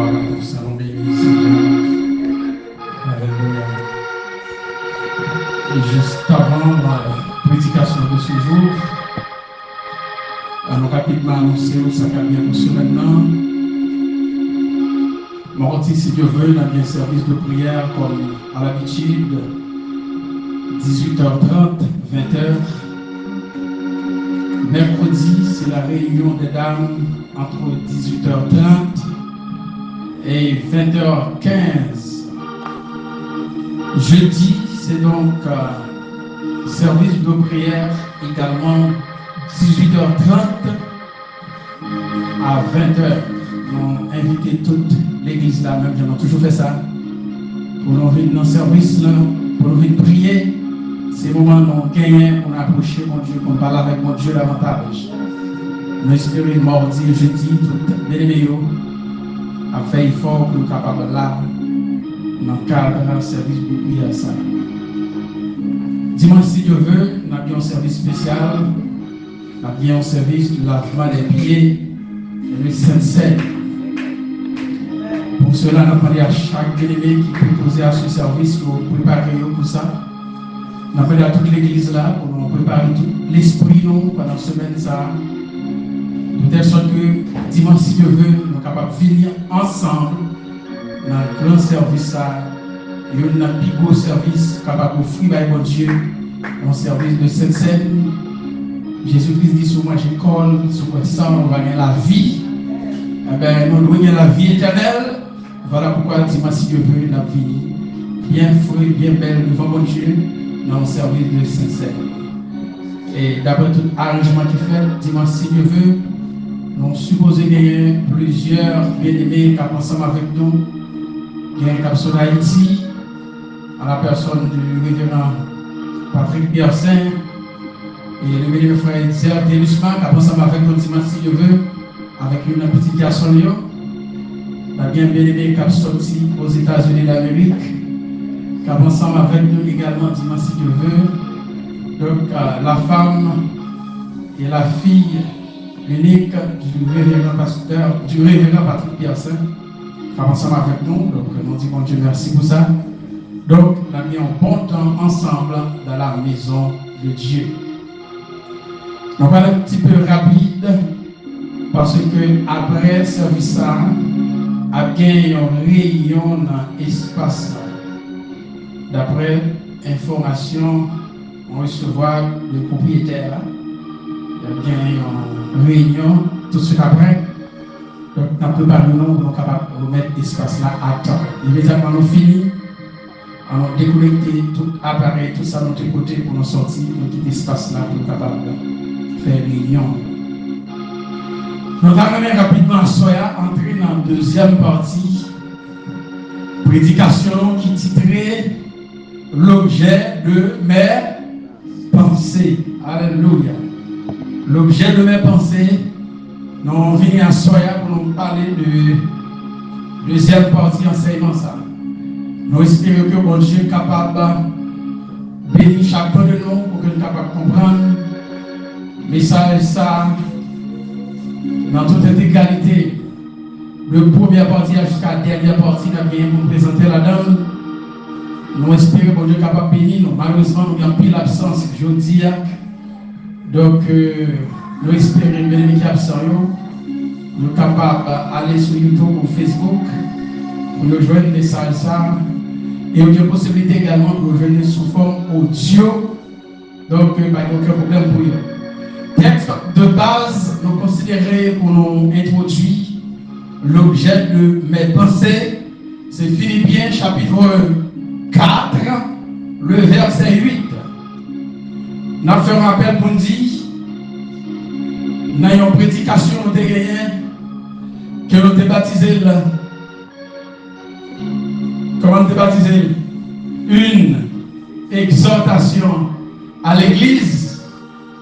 gloire pour ça, on bénit, Seigneur. Alléluia. Et juste avant la prédication de ce jour, nous rapidement annoncer où ça va bien pour ce maintenant. Mardi, si Dieu veut, dans un service de prière comme à l'habitude, 18h30, 20h. Mercredi, c'est la réunion des dames entre 18h30 et 20h15. Jeudi, c'est donc service de prière également 18h30 à 20h. Nous invitons toute l'église là, même j'en ai toujours fait ça. Pour nous venir dans le service là, pour nous venir prier. C'est le moment où nous gagnons, on approche mon Dieu, on parle avec mon Dieu davantage. Nous espérons mardi et jeudi, tout les meilleurs, à faire effort pour nous capables là, dans le cadre d'un service de prière. Ça. Dimanche, si Dieu veut, nous avons un service spécial, nous avons un service de lavement des pieds et le Saint-Seine. Pour cela, nous avons demandé à chaque bien-aimé qui peut poser à ce service pour préparer pour ça. Nous avons demandé à toute l'église là pour nous préparer tout l'esprit nous pendant la semaine. Ça. De telle sorte que dimanche, si Dieu veut, nous sommes capables de venir ensemble dans le grand service. Ça. Et nous avons un plus gros service capable d'offrir à mon Dieu un service de Sainte-Seine. Jésus-Christ dit sur moi, j'école, sur moi, ça, on va gagner la vie. Eh bien, nous devons gagner la vie éternelle. Voilà pourquoi dimanche, si Dieu veut, la vie bien frais, bien belle devant mon Dieu dans le service de Sainte-Seine. Et d'après tout arrangement qui fait, dimanche, si Dieu veut, nous supposons gagner plusieurs bien-aimés qui sont ensemble avec nous. Il y a un cap sur Haïti, à la personne du révérend Patrick Pierre-Saint et le bénévole frère Zerg Delusman qui est ensemble avec nous dimanche, si Dieu veut, avec une petite garçon. Il y a bien aimé qui est sorti aux États-Unis d'Amérique, qui est ensemble avec nous également dimanche, si Dieu veut. Donc, la femme et la fille unique du révérend pasteur, du révérend Patrick Pierre-Saint, qui est ensemble avec nous. Donc, nous disons Dieu merci pour ça. Donc, nous avons mis un bon temps ensemble dans la maison de Dieu. On va aller un petit peu rapide parce que après le service, a gagné une réunion dans l'espace. D'après information, on recevra le propriétaire. Il a gagné une réunion tout de suite après. Donc, nous avons préparé nous pour être capables de remettre l'espace là à temps. Immédiatement, nous finissons. On a déconnecté tout appareil, tout ça de notre côté pour nous sortir, nous quitter l'espace là pour être capables de faire réunion. Nous allons rapidement à Soya entrer dans la deuxième partie. Prédication qui titrait l'objet de mes pensées. Alléluia. L'objet de mes pensées. Nous venons à Soya pour nous parler de deuxième partie enseignement ça. Nous espérons que mon Dieu est capable de bénir chacun de nous pour que nous soyons capables de comprendre le message ça dans toute intégralité. De première partie jusqu'à la dernière partie, nous avons présenté la dame. Nous espérons que mon Dieu est capable de bénir nous. Malheureusement, nous avons pris l'absence aujourd'hui. Donc, nous espérons que les absents, nous sommes capables d'aller sur YouTube ou Facebook pour nous joindre le message ça. Et il y a une possibilité également de revenir sous forme audio. Donc, il n'y a aucun problème pour eux. Texte de base, nous considérons pour nous introduire l'objet de mes pensées. C'est Philippiens chapitre 4, le verset 8. Nous faisons un appel pour nous dire, nous avons une prédication nous avons gagné, que nous avons baptisé là. Comment te baptiser? Une exhortation à l'église.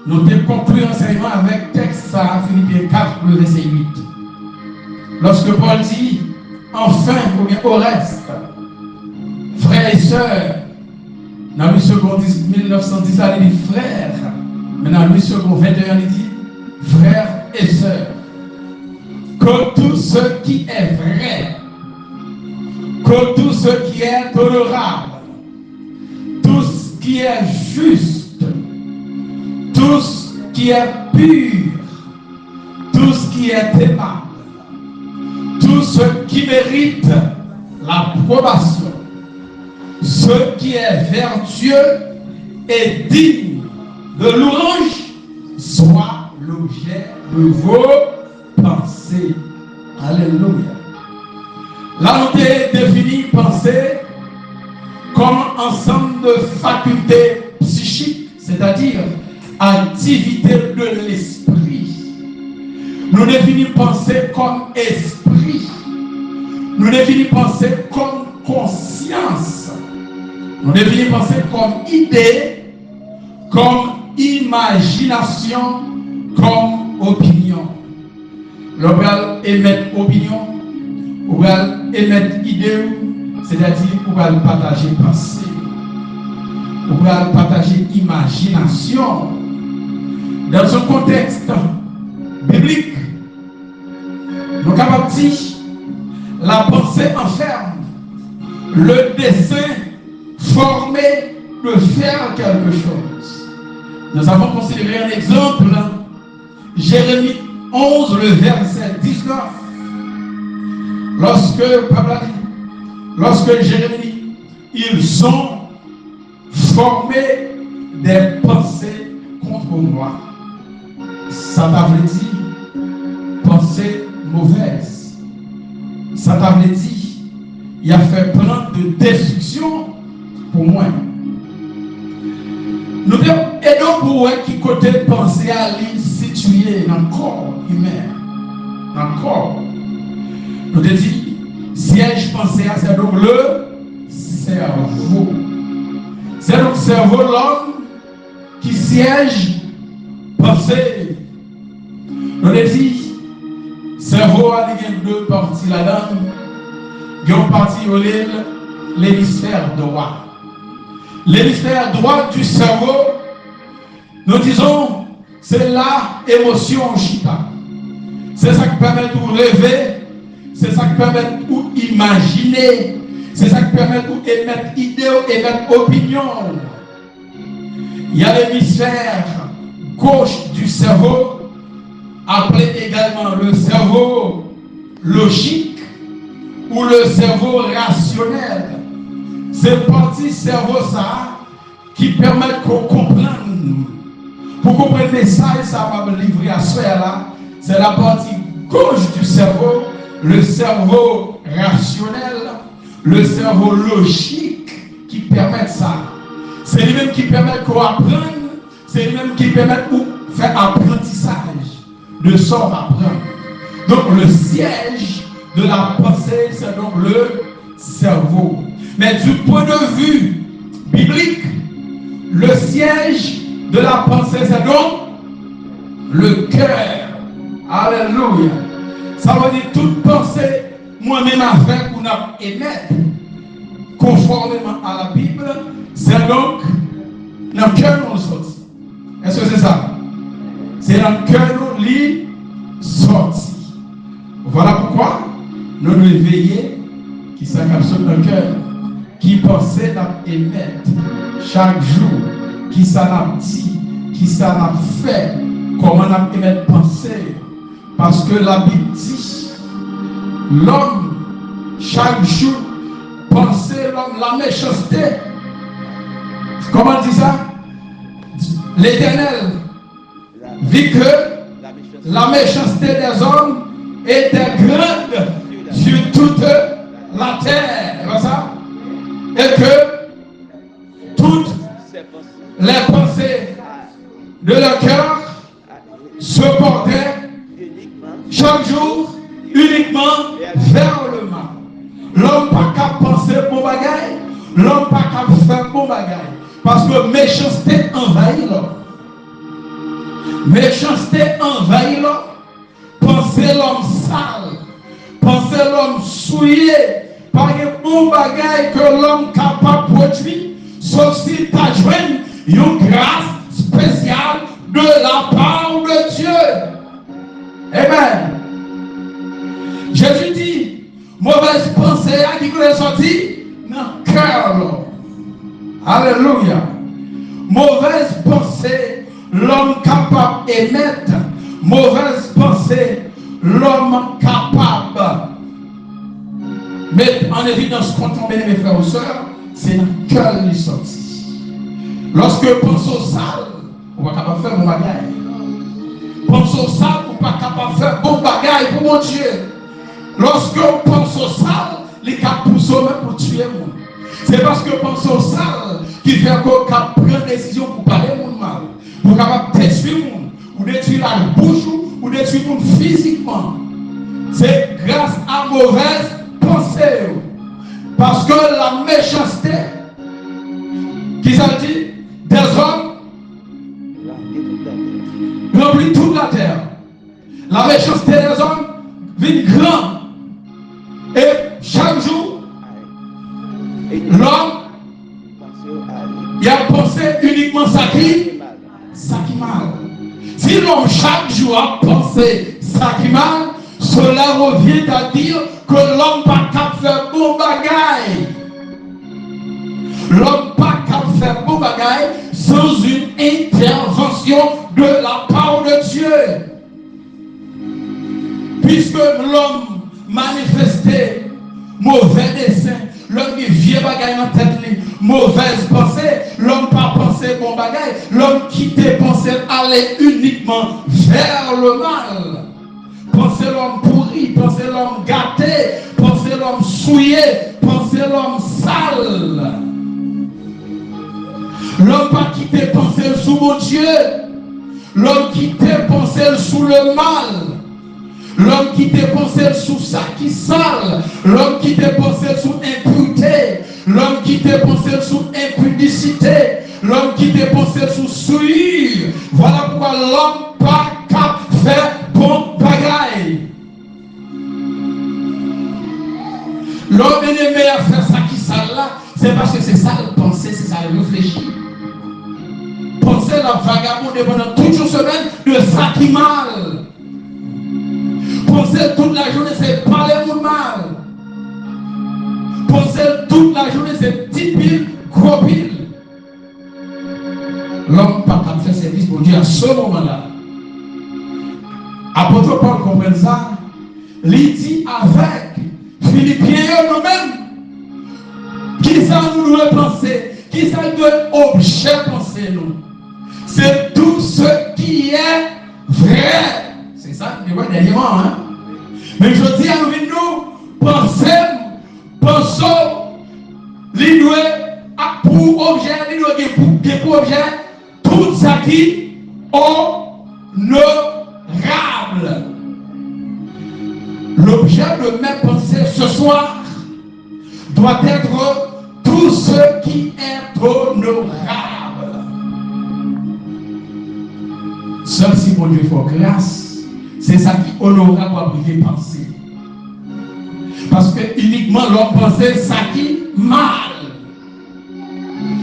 Nous avons conclu l'enseignement avec texte à Philippiens 4, le verset 8. Lorsque Paul dit, enfin, au reste, frères et sœurs, dans le second 1910, il dit frères, mais dans le second 21, il dit frères et sœurs, que tout ce qui est vrai ce qui est honorable, tout ce qui est juste, tout ce qui est pur, tout ce qui est aimable, tout ce qui mérite l'approbation, ce qui est vertueux et digne de louange, soit l'objet de vos pensées. Alléluia. Là, on définit pensée comme ensemble de facultés psychiques, c'est-à-dire activité de l'esprit. Nous définissons pensée comme esprit. Nous définissons pensée comme conscience. Nous définissons pensée comme idée, comme imagination, comme opinion. L'on va émettre opinion, on va émettre idée, c'est-à-dire on va partager pensée, on va partager imagination. Dans un contexte biblique, nous sommes capables de dire la pensée enferme le dessein formé de faire quelque chose. Nous avons considéré un exemple, Jérémie 11, le verset 19. Lorsque Jérémie, ils ont formé des pensées contre moi. Ça t'avait dit pensée mauvaise. Ça t'avait dit il a fait plein de destruction pour moi. Nous devons aider pour qui côté penser à l'île située dans le corps humain. Dans le corps. Nous devons dire, siège pensée à c'est donc le cerveau. C'est donc le cerveau l'homme qui siège pensée. Nous devons dire, cerveau a deux parties là-dedans. Il y a une partie au l'hémisphère droit. L'hémisphère droit du cerveau, nous disons, c'est la émotion chita. C'est ça qui permet de rêver, c'est ça qui permet de imaginer, c'est ça qui permet d'émettre idées, émettre opinion. Il y a l'hémisphère gauche du cerveau, appelé également le cerveau logique ou le cerveau rationnel. C'est partie cerveau ça qui permet qu'on comprenne. Pour comprendre ça, et ça va me livrer à soi là. C'est la partie gauche du cerveau, le cerveau rationnel, le cerveau logique qui permet ça. C'est lui-même qui permet qu'on apprenne, c'est lui-même qui permet qu'on faire apprentissage, de sort apprendre. Donc le siège de la pensée, c'est donc le cerveau. Mais du point de vue biblique, le siège de la pensée, c'est donc le cœur. Alléluia. Ça veut dire toute pensée, moi-même avec ou n'a émettre, conformément à la Bible, c'est donc dans le cœur nous sorti. Est-ce que c'est ça? C'est dans le cœur nous sorti. Voilà pourquoi nous devons veiller qui s'encapsule dans le cœur, qui pensait d'émettre chaque jour, qui ça n'a dit, qui ça n'a fait, comment on a émettre penser. Parce que la Bible dit, l'homme, chaque jour, pensait l'homme, la méchanceté. Comment on dit ça? L'Éternel vit que la méchanceté des hommes était grande sur toute la terre. C'est ça? Et que toutes les pensées de leur cœur se portaient chaque jour uniquement vers le mal. L'homme pas qu'à penser bon bagaille, l'homme pas qu'à faire bon bagaille. Parce que méchanceté envahit l'homme. Méchanceté envahit l'homme. Penser l'homme sale, penser l'homme souillé, par un bon bagaille que l'homme capable de produire, sauf si tu as joué une grâce spéciale de la part de Dieu. Amen. Jésus dit, mauvaise pensée à qui vous est sorti cœur l'homme. Alléluia. Mauvaise pensée, l'homme capable d'émettre. Mauvaise pensée, l'homme capable. Mais en évidence, quand on met mes frères et sœurs, c'est dans le cœur qui sortit. Lorsque on pense au sale, on va capable de faire bon bagaille. Pense au sale, on va capable de faire bon bagaille pour mon Dieu. Lorsque on pense au sale, les cap poussent même pour tuer le monde. C'est parce que pense au sale qui fait qu'on prend des décisions pour parler au monde mal. Pour capable détruire le monde, ou détruire la bouche, ou détruire le monde physiquement. C'est grâce à mauvaise pensée. Parce que la méchanceté, qui s'en dit, des hommes remplit toute la terre. La méchanceté des hommes vit grand. Et chaque jour, l'homme, il a pensé uniquement ça qui mal. Si l'homme chaque jour a pensé ça qui mal, cela revient à dire que l'homme pas capable de faire bon bagaille. L'homme pas capable de faire bon bagaille sans une intervention de la part de Dieu. Puisque l'homme manifestait mauvais dessein, l'homme qui vient bagaille dans tête, mauvaise pensée, l'homme pas pensé bon bagaille, l'homme qui te pensait aller uniquement vers le mal. Pensez l'homme pourri, pensez l'homme gâté, pensez l'homme souillé, pensez l'homme sale. L'homme pas qui te pensé sous mon Dieu, l'homme qui te pensé sous le mal. L'homme qui te pensé sous ça qui sale, l'homme qui te pensé sous impureté, l'homme qui te pensé sous impudicité, l'homme qui te pensé sous souillure. Voilà pourquoi l'homme pas capable de faire bon bagaille. L'homme est aimé à faire ça qui sale là, c'est parce que c'est ça le penser, c'est ça le réfléchir. Penser la vagabonde pendant toute une semaine de ça qui mal. Penser toute la journée, c'est parler mon mal. Penser toute la journée, c'est petite pile, gros pile. L'homme pas capable de faire service pour Dieu à ce moment-là. Apôtre Paul comprend ça. Il dit avec Philippiens nous-mêmes, qui ça nous doit penser, qui ça doit objet penser nous. C'est tout ce qui est vrai. C'est ça, mais ouais, derrière moi, hein. Mais je dis à nous, pensons, l'idée pour objet, l'idée pour objet, tout ça qui est honorable. L'objet de mes pensées ce soir doit être tout ce qui est honorable. Seul si mon Dieu fait grâce, c'est ça qui est honorable pour priver penser. Parce que uniquement l'homme pensait ça qui mal.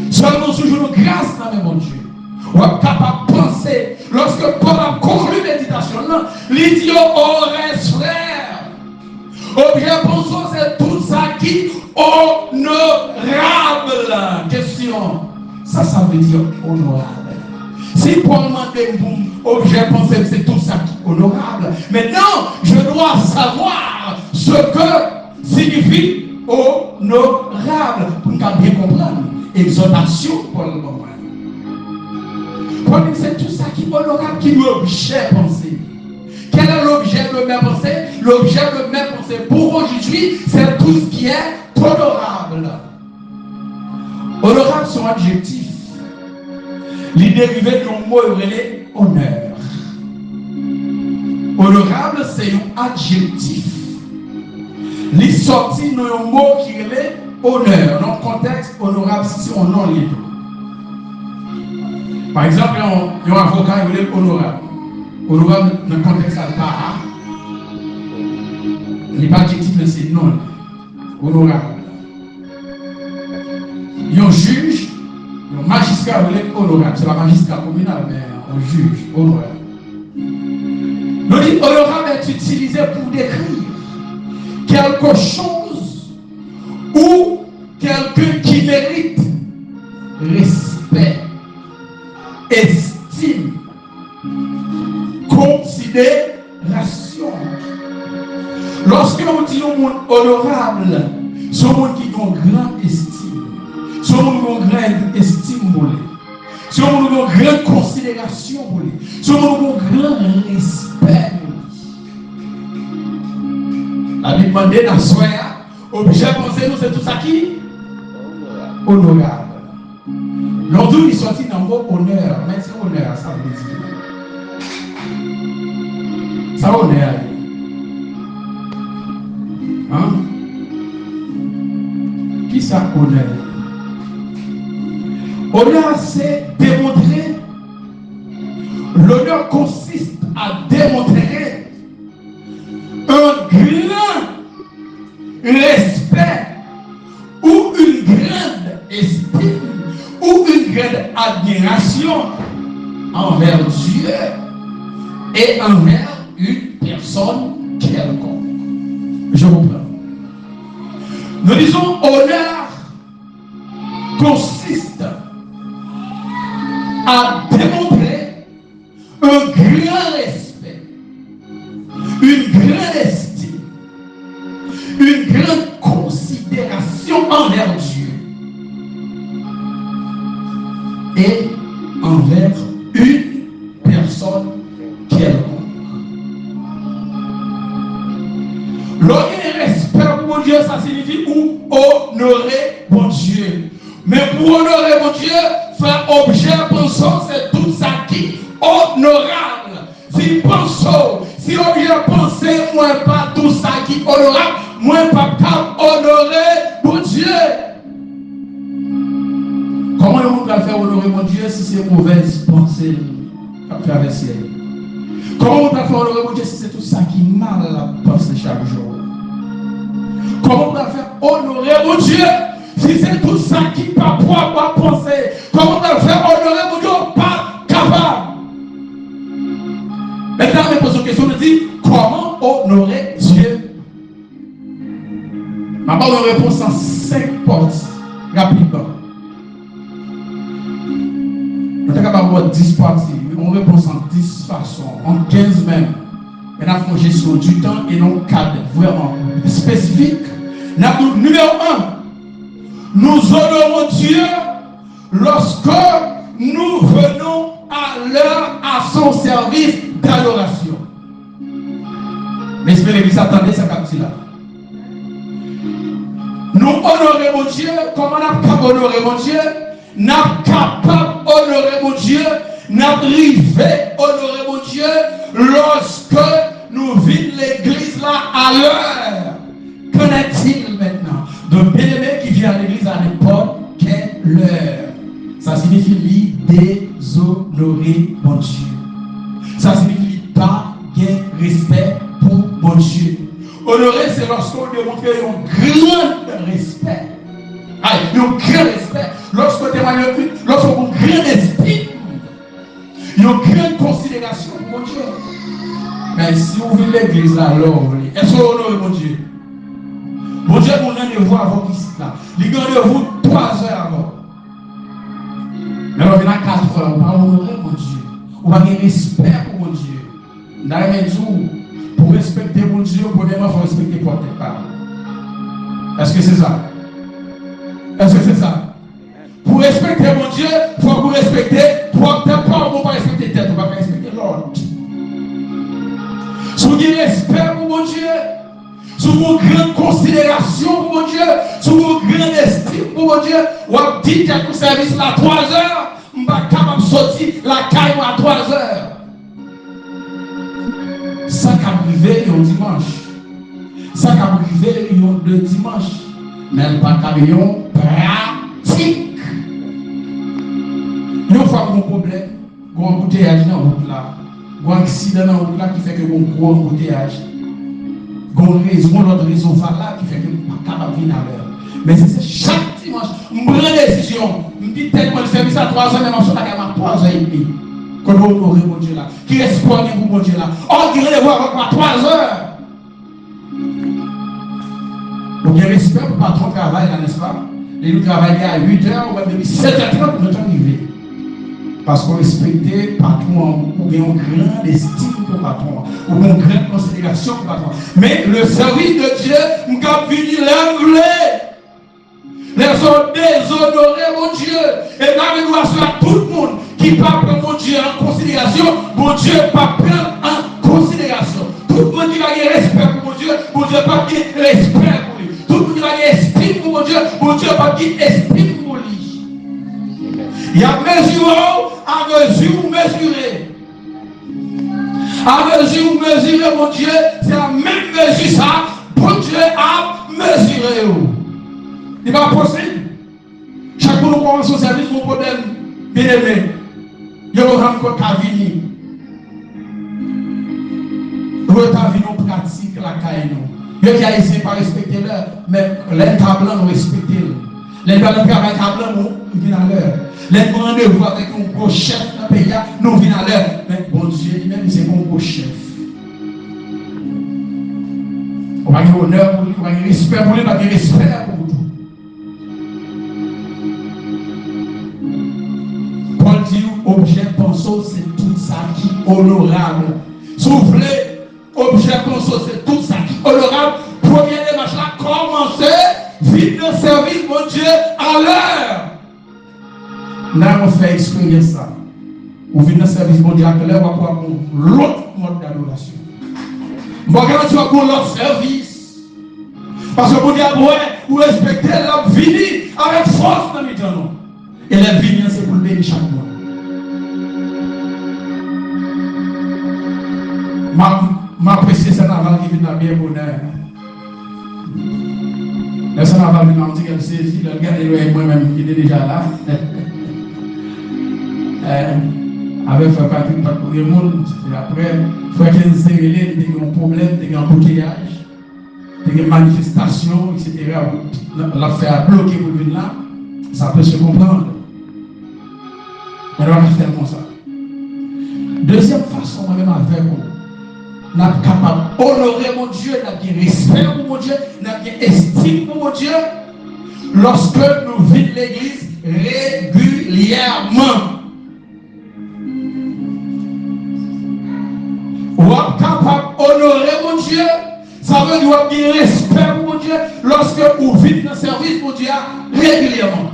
Seulement toujours grâce dans mon Dieu. On est capable de penser. Lorsque Paul a conclu méditation, l'idiot aurait frère. Objet pensons, c'est tout ça qui est honorable. Question. Ça veut dire honorable. Si Paul m'a dit objet pensé, c'est tout ça qui est honorable. Maintenant, je dois savoir ce que signifie honorable pour bien comprendre. Exhortation, Paul m'a dit. Paul dit c'est tout ça qui est honorable, qui est objet pensé. Quel est l'objet de mes pensées? L'objet de mes pensées pour aujourd'hui, c'est tout ce qui est honorable. Honorable, son adjectif. Il dérivé d'un mot relé honneur. Honorable, c'est un adjectif. Il sorti d'un mot qui relève honneur. Dans le contexte, honorable, c'est un nom libre. Par exemple, il y a un avocat qui relève honorable. Honorable, dans le contexte, il n'est pas adjectif, mais c'est non. Honorable. Il y a un juge. Le magistrat est honorable, c'est la magistrat communale, mais un juge honorable. Le dit honorable est utilisé pour décrire quelque chose ou quelqu'un mérite respect, estime, considération. Lorsque on dit un monde honorable, c'est un monde qui a une grande estime, c'est un monde qui a une grande estime pour lui, c'est un monde qui a une grande considération pour lui, c'est un monde qui a un grand respect. La Bible demande dans la soirée, obligé de penser nous, c'est tout ça qui honorable. L'ordre il sortit dans le mot honneur, mais c'est honneur, ça veut dire. Ça honneur. Hein? Qui ça honneur? Honneur, c'est démontrer. L'honneur consiste à démontrer un grand respect ou une grande estime ou une grande admiration envers Dieu et envers une personne quelconque. Je reprends. Nous disons honneur consiste à démontrer un grand respect, une grande estime, une grande considération envers Dieu et envers une personne quelconque. Le respect pour Dieu, ça signifie honorer mon Dieu. Mais pour honorer mon Dieu, faire objet pensant, c'est tout ça qui est honorable. Si pensons, si objet penser, moi pas tout ça qui est honorable, moi pas capable honorer mon Dieu. Comment le monde va faire honorer mon Dieu si c'est mauvaise pensée qui traverser? Comment on va faire honorer mon Dieu si c'est tout ça qui est mal à penser chaque jour? Comment on va faire honorer mon Dieu si c'est tout ça qui n'est pas propre à penser? Comment on va faire honorer mon Dieu pas capable? Maintenant, je me pose une question, je dis, comment honorer Dieu? Ma bonne réponse en 5 portes, rapidement. Nous sommes capables de 10 parties, on répond en 10 façons, en 15 même. Maintenant, il faut gestion du temps et non cadre vraiment spécifique. Numéro 1, nous honorons Dieu lorsque nous venons à l'heure à son service d'adoration. L'esprit de l'Église, attendez ça comme là. Nous honorons Dieu, comment on a capable d'honorer mon Dieu? Nous sommes capables d'honorer mon Dieu, nous arrivons honorer mon Dieu lorsque nous vivons l'église là à l'heure. Qu'en est-il maintenant de bien-aimé qui vient à l'église à n'importe quelle heure? Ça signifie déshonorer mon Dieu. Ça signifie pas gagner respect pour mon Dieu. Honorer, c'est lorsqu'on démontre un grand respect. Un grand respect. Lorsqu'on témoigne, lorsqu'on a un grand esprit, une grande considération pour mon Dieu. Mais si vous vivez l'église là, alors, est-ce qu'on honore mon Dieu? Mon Dieu vous rendez-vous avant Christ là. Il rendez-vous 3 heures avant. Mais on vient à 4 heures, on va honorer mon Dieu. On va avoir respect pour mon Dieu. Dans les jours, pour respecter mon Dieu, premièrement, il faut respecter votre parole. Est-ce que c'est ça? Est-ce que c'est ça? Pour respecter mon Dieu, il faut que vous respectez votre parole. On ne va pas respecter tête, on va pas respecter l'ordre. Si vous avez respect pour mon Dieu, si vous avez une grande considération pour mon Dieu, si vous avez une grande estime pour mon Dieu, vous avez dit que le service là à 3 heures, je ne vais pas capable de sortir la caille à 3 heures. Ça qui a privé un dimanche. Ça qui a privé un dimanche. Mais elle pas camion pratique. Une fois qu'on a un problème, qu'on a un embouteillage dans la route là, qu'on a un accident dans la route là qui fait que qu'on a un gros embouteillage. Qu'on a l'autre raison là qui fait que nous ne sommes pas capables de venir à l'heure. Mais c'est chaque dimanche, je prends une décision. Je me dis tellement le service à 3 heures, mais je suis à 3 heures et demie. Qu'on va honorer mon Dieu là. Qui espoir pour mon Dieu là. Oh, qui va voir avec moi 3 heures. Donc il y a respect pour le patron de travail là, n'est-ce pas? Et nous travaillons à 8h, ou même depuis 7h30, nous sommes arrivés. Parce qu'on respectait patron, ou bien on grand estime pour patron, ou bien on grande considération pour patron. Mais le service de Dieu, nous avons fini l'anglais. Les ont déshonorés, mon Dieu. Et là, nous avons à tout le monde qui parle de mon Dieu en considération, mon Dieu pas prendre en considération. Tout le monde qui va avoir respect pour mon Dieu pas avoir respect pour lui. Tout le monde qui va avoir estime pour mon Dieu pas avoir estime pour lui. Il y a mesure à mesure où mesurer. À mesure où mesurer, mon Dieu, c'est la même mesure ça. Mon Dieu a mesuré. Il n'est pas possible. Chaque fois que nous commençons au service, mon problème, bien aimé, il y a encore qu'à venir. Nous avons pratique la caille. Il y a essayé de ne pas respecter l'heure, mais les tablants nous respectent. Les tablants travaillent nous viennent à l'heure. Les rendez-vous avec un gros chef dans le pays, nous venons à l'heure. Mais bon Dieu, lui-même, c'est un gros chef. On va avoir honneur pour lui, on va avoir respect pour lui, on va avoir respect pour lui. Paul dit, objet pensant, c'est tout ça qui est honorable. Soufflez, objet pensant, c'est tout ça qui est honorable. Première démarche là, commencez, vite le service, mon Dieu, à l'heure. Là, on fait exprimer ça. On vient dans le service, mon Dieu, à l'heure, on va avoir l'autre mode d'adoration. On va garantir pour l'autre service. Parce que mon Dieu, vous respectez la vie avec force dans les temps. Et la vie, c'est pour le bénir chaque mois. M'apprécier ça naval qui vient bien bonheur. Le ça naval vient dire qu'elle saisit, le gars est moi-même qui est déjà là. Avec Frère Patrick, pas pour le monde, après, Frère Kenzie, il y a un problème, il y a un embouteillage, il y a une manifestation, etc. La faire bloquer pour venir là, ça peut se comprendre. On va faire comme ça. Deuxième façon, moi-même avec vous, nous sommes capables d'honorer mon Dieu, nous avons bien respect pour mon Dieu, nous avons bien estime pour mon Dieu, lorsque nous vivons l'église régulièrement. Nous sommes capables d'honorer mon Dieu, ça veut dire que nous avons bien respect pour mon Dieu, lorsque vous vivez dans le service pour Dieu régulièrement.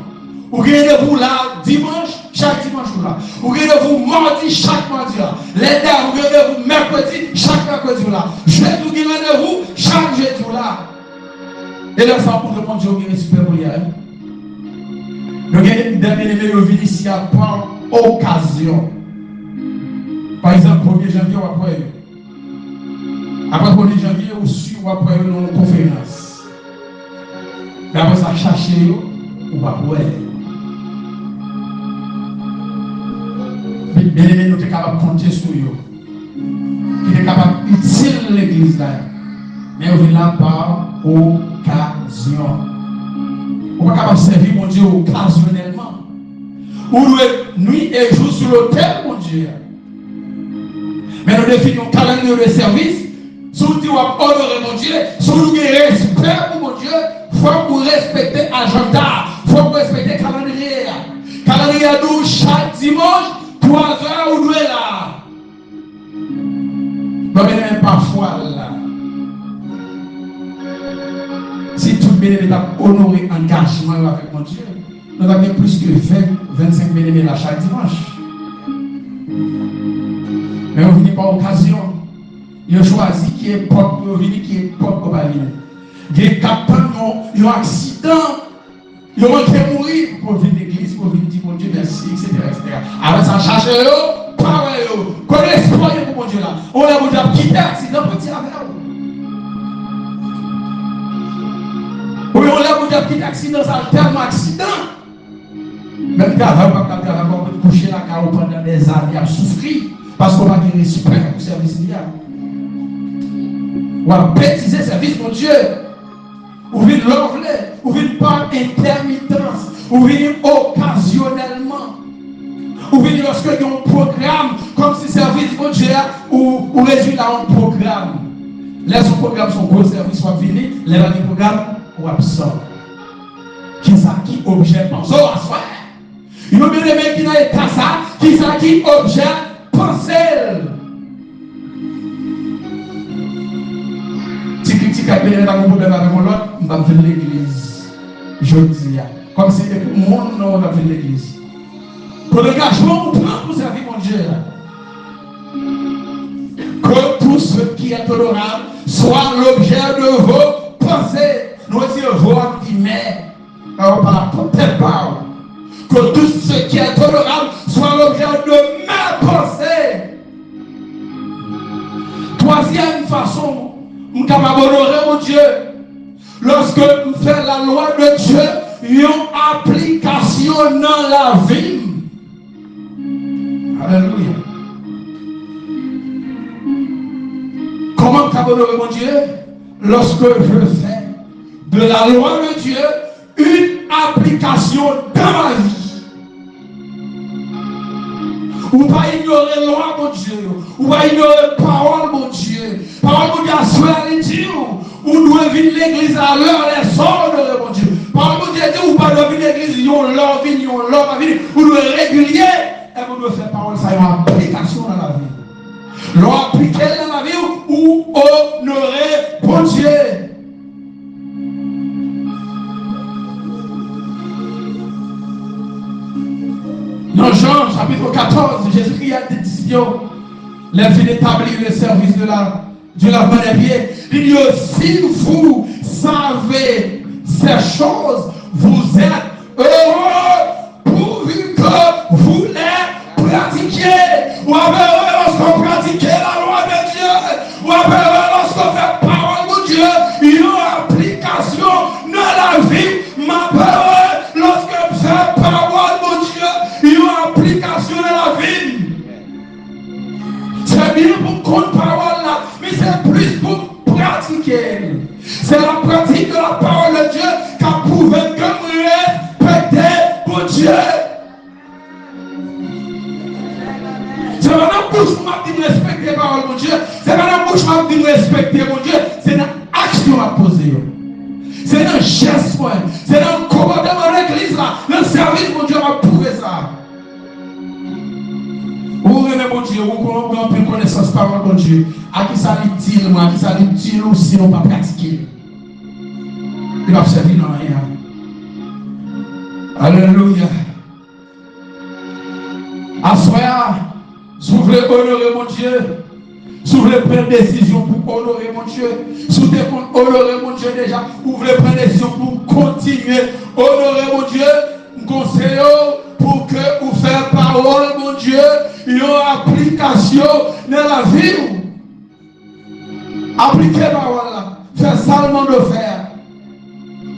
Vous rendez-vous là dimanche, chaque dimanche là. Vous rendez-vous mardi, chaque mardi là. Les dames, vous rendez-vous mercredi, chaque mercredi là. Jeudi, vous rendez-vous, chaque jeudi là. Et là, ça pour demander Dieu qui respect pour lui. Nous avons des venus ici à par occasion. Par exemple, 1er janvier, ou après. Après 1er janvier, ou sur ou après une conférence. Et après ça, chercher ou pas pour elle. Bien aimé, nous sommes capables de compter sur eux. Qui est capable d'utiliser l'église là. Mais on vient là par occasion. On est capable de servir mon Dieu occasionnellement. Ou nuit et jour sur l'autel, mon Dieu. Mais nous définissons un calendrier de service. Si vous dites honorer mon Dieu, si vous avez respect pour mon Dieu, il faut que vous respectez l'agenda, il faut que vous respectez le calendrier. Le calendrier nous chaque dimanche. 3 heures ou 2 là. Nous même parfois là. Si tout le monde a honoré l'engagement avec mon Dieu, nous avons plus que 20-25 bénévoles là chaque dimanche. Mais on vient par occasion. Il a choisi qui est propre, qui est propre au Bali. Il y a un accident. Il y a un mourir pour venir l'église, pour venir dire mon Dieu merci, etc. Alors ça cherche eux, parole eux, connaissez pour mon Dieu là. On a besoin de quitter l'accident pour dire avec eux. Oui, on a besoin de quitter l'accident, ça a tellement accident. Même quand on peut coucher la carreau pendant des années à souffrir, parce qu'on a du respect pour le service d'hier. On va bêtiser le service, mon Dieu. Ou vient l'enlever, ou vient par intermittence, ou vient occasionnellement, ou vient lorsque il y a un programme, comme si service mon Dieu, ou résultat un programme. Les programmes sont gros services, soit venus, les programmes ou absents. Qui ça qui objet pensée à soi? Il y a bien aimé qui dans l'état ça, qui ça qui objet pensée. Si critique a bien un problème avec mon l'autre, on va venir l'église. Je dis, comme si le monde n'a pas venir l'église. Pour l'engagement, on prend pour servir mon Dieu. Que tout ce qui est honorable soit l'objet de vos pensées. Nous disons vos guillemets. Par la telle parole. Que tout ce qui est honorable soit l'objet de mes pensées. Troisième façon, nous sommes capables d'honorer mon Dieu. Lorsque nous faisons la loi de Dieu, une application dans la vie. Alléluia. Comment nous sommes honorer mon Dieu? Lorsque je fais de la loi de Dieu une application dans ma vie. Ou pas ignorer la loi, mon Dieu. Ou pas ignorer la parole, mon Dieu. Parole, mon Dieu, à soi, elle dit, ou doit venir l'église à l'heure, les ordres, mon Dieu. Parole, mon Dieu, dit, ou pas doit venir l'église, ils ont leur vie, ils ont leur vie, ou doit régulier. Et vous devez faire parole, ça a une application dans la vie. L'on appliquer dans la vie ou honorer, mon Dieu. Dans Jean chapitre 14, Jésus-Christ a dit les filles d'établir le service de lavement des pieds. Il dit si vous savez ces choses, vous êtes heureux pourvu que vous les pratiquiez. Ou heureux lorsqu'on pratique la loi de Dieu. Ou heureux lorsqu'on fait parole de Dieu. Il y a application dans la vie. Ma parole, lorsque j'ai parole de Dieu, il y a application dans la vie. C'est bien pour compte parole là, mais c'est plus pour pratiquer. C'est la pratique de la parole de Dieu qui a prouvé que nous respectons pour Dieu. C'est pas dans la bouche qui m'a dit respecter la parole de Dieu. C'est pas dans la bouche qui m'a dit respecter mon Dieu. C'est dans l'action à poser. C'est dans le geste, c'est dans le commandement de l'église là. Le service, mon Dieu, m'a prouvé ça. Vous revenez, mon Dieu, vous avez une connaissance par mon Dieu. À qui ça dit, à qui ça dit, ou sinon pas pratiquer. Il va servir dans rien. Alléluia. Assoya, si vous voulez honorer mon Dieu, si vous voulez prendre des décisions pour honorer mon Dieu, si vous voulez honorer mon Dieu déjà, vous voulez prendre des décisions pour continuer à honorer mon Dieu, je conseille pour que vous fassiez parole, mon Dieu, une application dans la vie. Appliquez la parole là. Faites seulement de faire.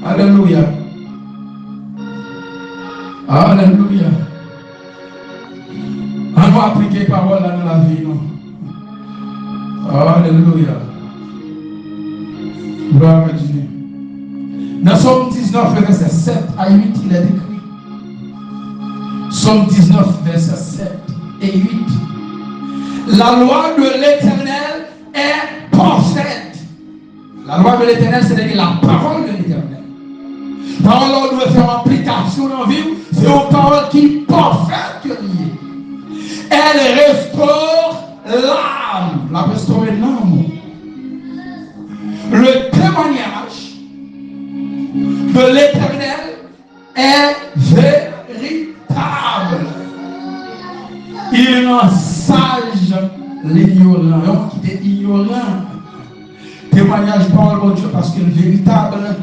Alléluia. Alléluia. On va appliquer la parole là dans la vie. Non? Alléluia. Gloire à Dieu. Dans Somme 19, verset 7 à 8, il est écrit. Somme 19, verset 7 et 8. La loi de l'Éternel est parfaite. La loi de l'Éternel, c'est-à-dire la parole de l'Éternel. Parole où nous devons faire application dans la vie, c'est une parole qui est parfaite que liée. Elle restaure l'âme. La restaurer l'âme. Le témoignage de l'Éternel est véritable. Il rend sage l'ignorant qui est ignorant. Témoignage parole de Dieu parce que le véritable,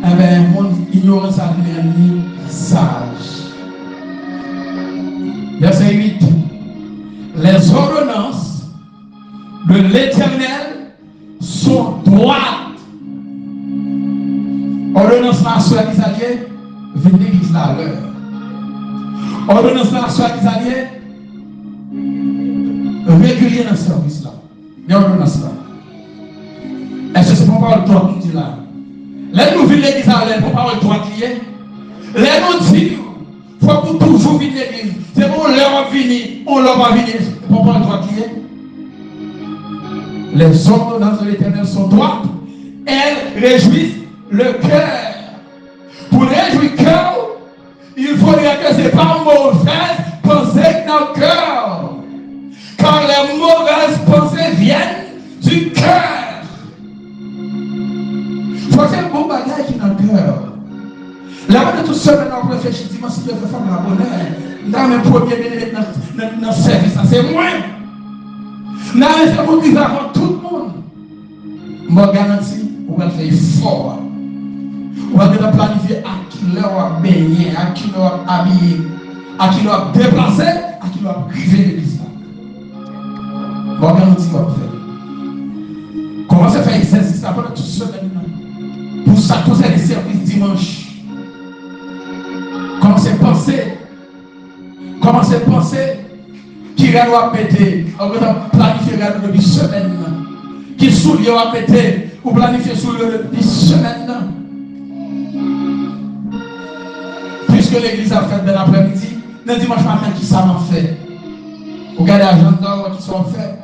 eh bien, mon ignorance a devenu sage. Verset 8. Les ordonnances de l'Éternel sont droites. Ordonnance là sur les alliés, venez l'église là à l'heure. Ordonnance là sur les alliés, régulier dans le service là. Mais ordonnance là. Est-ce que c'est pour parole droite nous dit là? Là nous venons l'église à l'heure, pour parole droite liée. Là nous dit, il faut pour toujours venir l'église. C'est pour l'heure venir, on leur va venir. Pour parole droite liée. Les ordonnances de l'Éternel sont droites. Elles réjouissent le cœur. Pour réjouir du cœur, il faudrait que ce n'est pas mauvaise pensée dans le cœur. Car les mauvaises pensées viennent du cœur. Il faut que c'est un bon bagage qui est dans le cœur. Là, de tout seul, maintenant, on réfléchit, dimanche, si Dieu fait faire la bonheur. Dans mes premiers bénéfices dans le service, ça c'est moi. Dans les gens qui avant tout le monde. Je vous garantis, on va faire fort. On va planifier à qui l'heure baigner, à qui l'heure habiller, à qui l'heure déplacer, à qui l'heure priver l'église. Je vous garantis, on va faire. Commencez à faire exercice pendant toute semaine. Pour ça, tous les services dimanche. Commencez à penser qui va péter. On va planifier depuis semaine. Qui soulier va péter. Ou planifier soulier depuis semaine. Puisque l'église a fait de l'après-midi, le dimanche matin, qui ça m'a fait? Vous regardez l'agenda qui sont faits.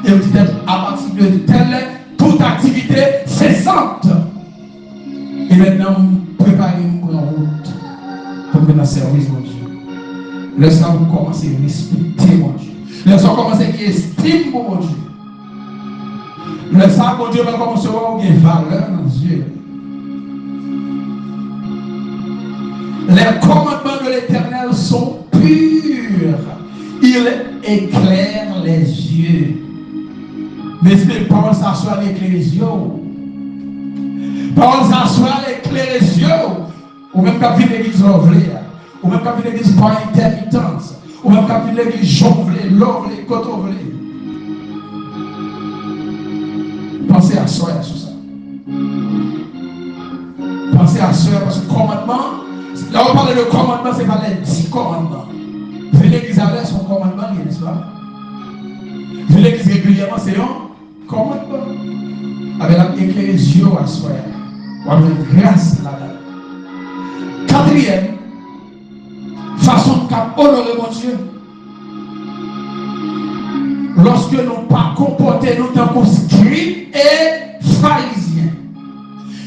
Et vous dites à partir de telle, toute activité cessante. Et maintenant, préparez-vous pour la route. Pour venir service, mon Dieu. Laissez vous commencer à respecter, mon Dieu. Laissez vous commencer à estimer, mon Dieu. Laissez mon Dieu va commencer à avoir une valeur dans Dieu. Les commandements de l'Éternel sont purs. Ils éclairent les yeux. Mais c'est parole s'assoit avec les yeux. Parole s'assoit avec les yeux. Ou même quand vient l'église l'ovlée, ou même quand vient l'église par intermittence, ou même quand vient l'église jonglée, l'ovlée, côte-ovlée. Pensez à soi sur ça. Pensez à soi parce que commandement, là on parle de commandement, c'est pas les 10 commandements. Vu l'église à l'air, son commandement, n'est-ce pas? Vu l'église régulièrement, c'est un commandement. Avec l'éclairé les yeux à soi. On a une grâce là-dedans. Quatrième, façon de honorer mon Dieu. Lorsque nous pas comporter nous tant que scribes et pharisiens.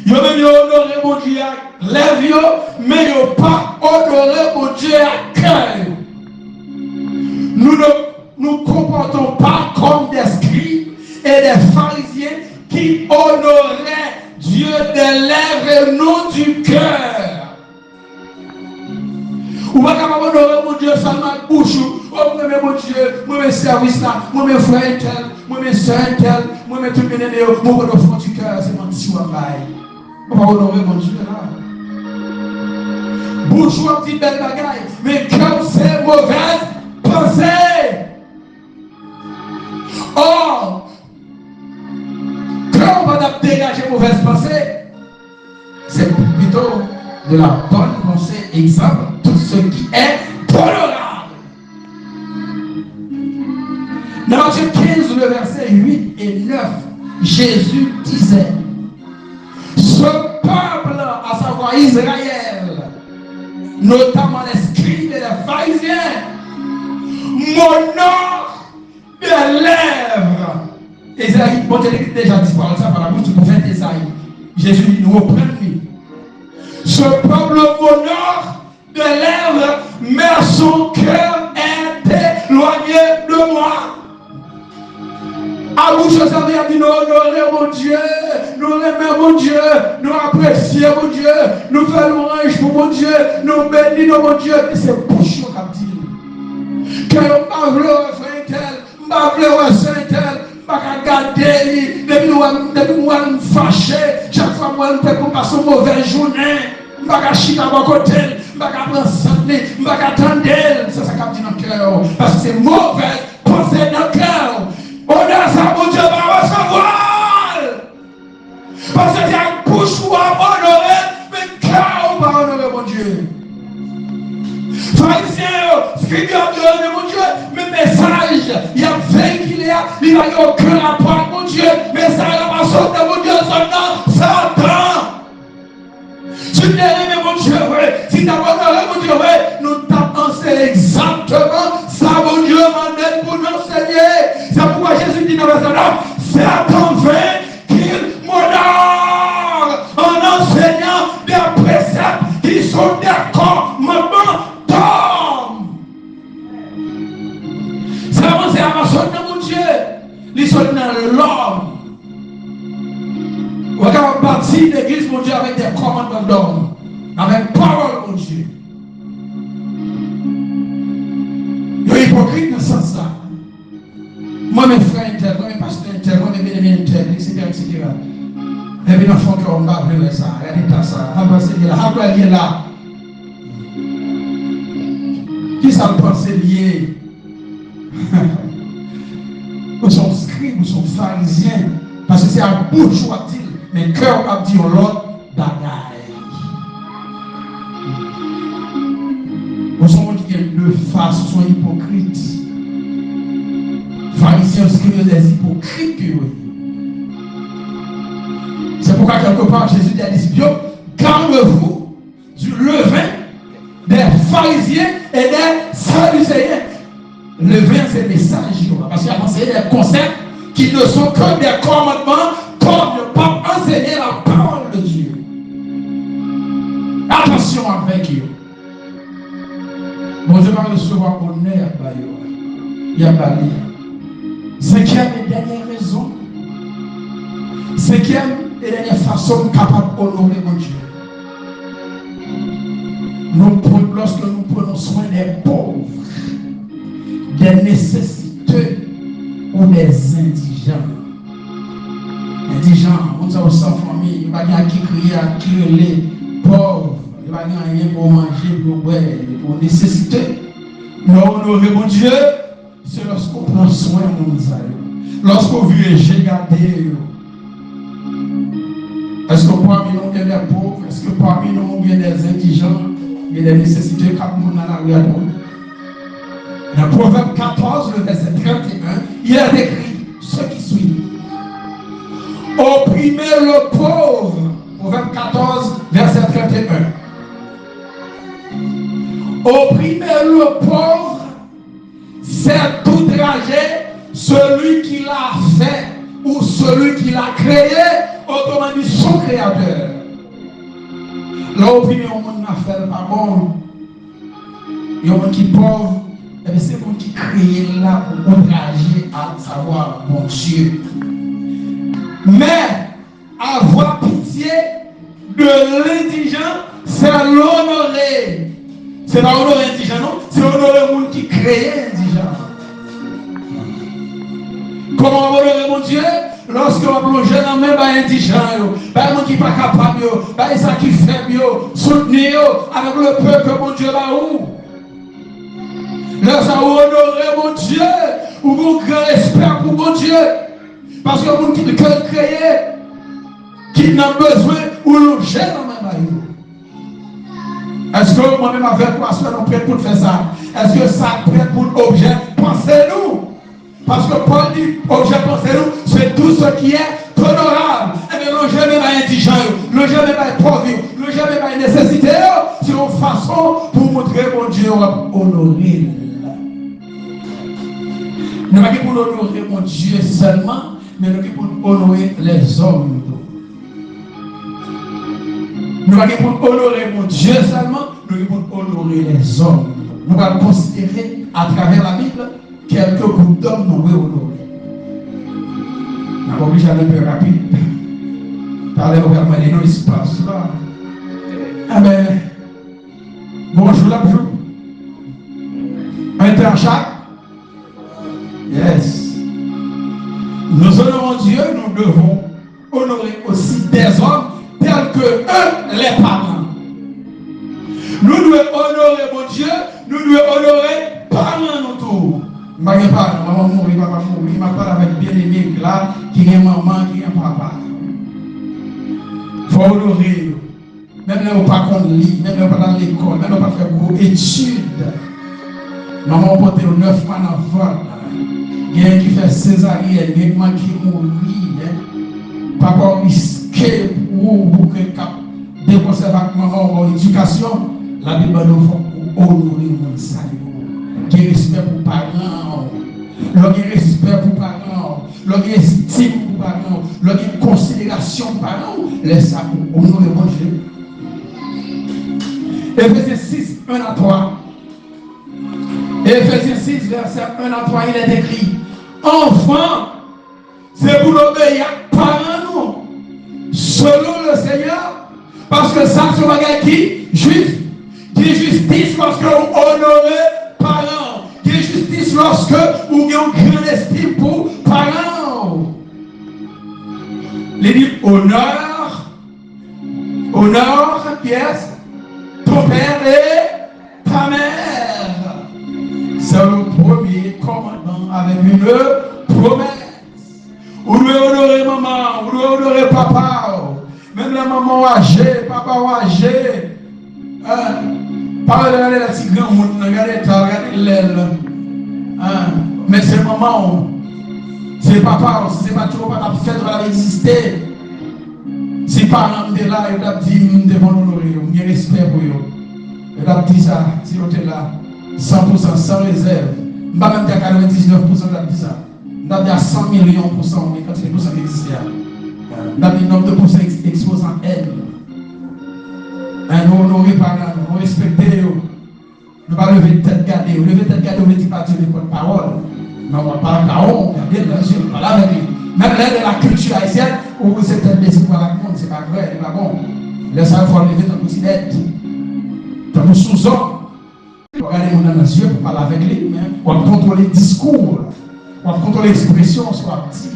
Nous même honorer mon Dieu à lèvres, mais nous pas honorer mon Dieu à cœur. Nous ne nous comportons pas comme des scribes et des pharisiens qui honoraient Dieu des lèvres et non du cœur. Ou pas capable d'honorer mon Dieu seulement avec bouche. Oh, mon Dieu, moi mes services là, moi mes frères tel, moi mes soeurs tel, moi mes tout mes nénés, moi au fond du cœur, c'est mon petit ouabaye. On va honorer mon Dieu là. Bouche ou un petit bel bagaille, mais cœur c'est mauvaise pensée. Or, quand on va dégager mauvaise pensée, c'est plutôt de la bonne pensée, exemple, tout ce qui est tolérable. Dans Matthieu 15, le verset 8 et 9, Jésus disait, ce peuple, à savoir Israël, notamment les scribes et les pharisiens, m'honore des lèvres. Esaïe, bon, j'ai déjà disparu ça par la bouche du prophète Esaïe. Jésus nous reprend lui. Ce peuple m'honore de lèvres, mais son cœur est éloigné de moi. À bouche de sa vie, dit nous honorer mon Dieu, nous aimer mon Dieu, nous apprécier mon Dieu, nous faire louange pour mon Dieu, nous bénir mon Dieu. Et c'est bouche qui dit que je ne veux pas frère tel, je ne veux pas frère tel, je ne garder, depuis moi je me fâché, chaque fois moi je me passer une mauvaise journée, je ne veux pas chier à mon côté, je ne veux pas prendre santé, je ne veux pas attendre. C'est ça qui dit dans le cœur, parce que c'est mauvaise pensée dans le cœur. Honneur ça, mon Dieu va recevoir. Parce que c'est un bouche ou à honorer, mais cœur va honorer mon Dieu. Pharisiens, scribes honorer mon Dieu, mais message, il y a véhiculé, il n'y a aucun rapport avec mon Dieu, message à ma sorte de mon Dieu, seulement Satan. Si tu aimé mon Dieu, si tu as honoré mon Dieu, nous t'avons enseigné exactement ça, mon Dieu m'a donné pour nous enseigner. C'est pourquoi Jésus dit dans le verset 9, Satan veut qu'il m'honore en enseignant des préceptes qui sont des commandements d'hommes. C'est avancé à ma sonne dans mon Dieu. Ils sont dans l'homme. On va bâtir l'église, mon Dieu, avec des commandements d'hommes. Avec parole, mon Dieu. Il est hypocrite dans ce sens-là. Moi, mes frères internes, moi, mes pasteurs internes, moi, mes bien-aimés internes, etc., etc. Et puis, dans le fond, on va appeler ça. Regardez ça. On va passer là. On va aller là. Qui ça le pense lié? Nous sommes scribes, nous sommes pharisiens. Parce que c'est un bourgeois, mais cœur a dit l'autre bagaille. Nous sommes qui ont deux faces, nous sommes hypocrites. Pharisiens, scribes, des hypocrites. C'est pourquoi quelque part Jésus a dit, gardez-vous du levain des pharisiens et des sadducéens. Le levain, c'est le message. Parce qu'il y a enseigné des concepts qui ne sont que des commandements comme ne pas enseigner la parole de Dieu. Attention avec eux. Bon Dieu va recevoir honneur. Il y a bali. Cinquième et dernière raison. Cinquième et dernière façon capable d'honorer mon Dieu. Lorsque nous prenons soin des pauvres, des nécessiteux ou des indigents. Indigents, on a sans famille, il n'y a pas qui crier, qui les pauvres, il n'y a pas rien pour manger, pour boire, pour nécessiter. Nous honorer mon Dieu, c'est lorsqu'on prend soin de nous. Lorsqu'on vit regarder. Est-ce que parmi nous il y a des pauvres? Est-ce que parmi nous il y a des indigents? Il y a des nécessités qui sont dans la rue à nous? Dans Proverbe 14, le verset 31, il est écrit ce qui suit. Opprimez le pauvre. Proverbe 14, verset 31. Opprimer le pauvre, c'est outrager celui qui l'a fait ou celui qui l'a créé, autrement dit son créateur. L'opprimer au monde n'a fait pas bon. Il y a un monde qui est pauvre. Et c'est le monde qui crée là pour outrager à savoir mon Dieu. Mais avoir pitié de l'indigent, c'est l'honorer. C'est pas honorer l'indigent, non? C'est honorer le monde qui crée l'indigent. Comment honorer mon Dieu? Lorsque on plonge dans même indigent, le monde qui n'est pas capable, ça qui fait mieux, soutenir avec le peuple que mon Dieu va où? Là, ça honorer mon Dieu, ou mon grand respect pour mon Dieu. Parce que mon qui est créé, qui n'a besoin, ou loger dans ma maille. Est-ce que moi-même avec moi, nous prêts pour faire ça? Est-ce que ça prête pour l'objet? Pensez-nous. Parce que Paul dit, objet, pensez-nous, c'est tout ce qui est honorable. Et bien, loger même à indigent, loger même à pauvre, loger même à nécessité, c'est une façon pour montrer mon Dieu honorer. Nous ne pouvons pas honorer mon Dieu seulement, mais nous pouvons honorer les hommes. Nous ne pouvons pas honorer mon Dieu seulement, nous pouvons honorer les hommes. Nous allons considérer à travers la Bible quelques groupes d'hommes nous pouvons honorer. Nous sommes obligés d'aller plus rapide. Parler au gouvernement de nos espaces là. Ah ben, bonjour là, bonjour. Un temps chaque. Yes. Nous honorons Dieu, nous devons honorer aussi des hommes tels que eux, les parents. Nous devons honorer mon Dieu, nous devons honorer parents nous tous. Je ne sais pas, maman mourir, papa mourir, je parle avec bien-aimé là, qui est maman, qui est papa. Il faut honorer. Même là, on ne pas qu'on lit, même là, on ne pas dans l'école, même là, on ne pas faire beaucoup d'études. Maman, on porte 9 mois dans le ventre. Il y a qui fait césarienne, il y a qui mourit. Papa risqué pour que dépenser avec maman en éducation. La Bible nous faut honorer mon salut. Il y a respect pour parents. Il y a respect pour parents. Il y a estime pour parents. Il y a considération pour parents. Laisse ça pour honorer mon Dieu. Éphésiens 6, 1 à 3. Éphésiens 6, verset 1 à 3, il est écrit: Enfants, c'est pour l'obéir par nous, selon le Seigneur, parce que ça, c'est un bagage qui juste, qui justice lorsque vous honorez parents, qui justice lorsque vous avez une grande estime pour parents. Les dit honore, yes, ton père et ta mère. C'est le premier commandement avec une promesse. Vous devez honorer maman, vous devez honorer papa. Même la maman âgée, papa âgé. Pas regarder la petite grand monde, regardez l'aile. Mais c'est maman, c'est papa, c'est pas toujours pas ta fête va exister. Si parents sont là, ils doivent dire nous devons honorer, nous avons respect pour eux. Ils doivent dire ça, si vous êtes là, 100%, sans réserve. Je ne vais pas même dire 99% de ça. Je dois dire 100 millions %, mais quand c'est % qui existe. Je dois dire nombre de pourcents exposant elle. Nous honorer par là, nous respecter. Nous ne pas lever tête gardée. Lever tête gardée, on ne dit pas Dieu de parole. Mais on ne va pas parler on va bien dans Dieu, on va parler avec lui. Même l'air de la culture haïtienne, où c'est un plaisir pour la monde, c'est pas vrai, c'est pas bon. Laisse ça, il faut lever dans petit tête. Dans nos sous-hommes. Regardez dans les yeux pour parler avec lui. On va contrôler le discours. On va contrôler l'expression, soit dit.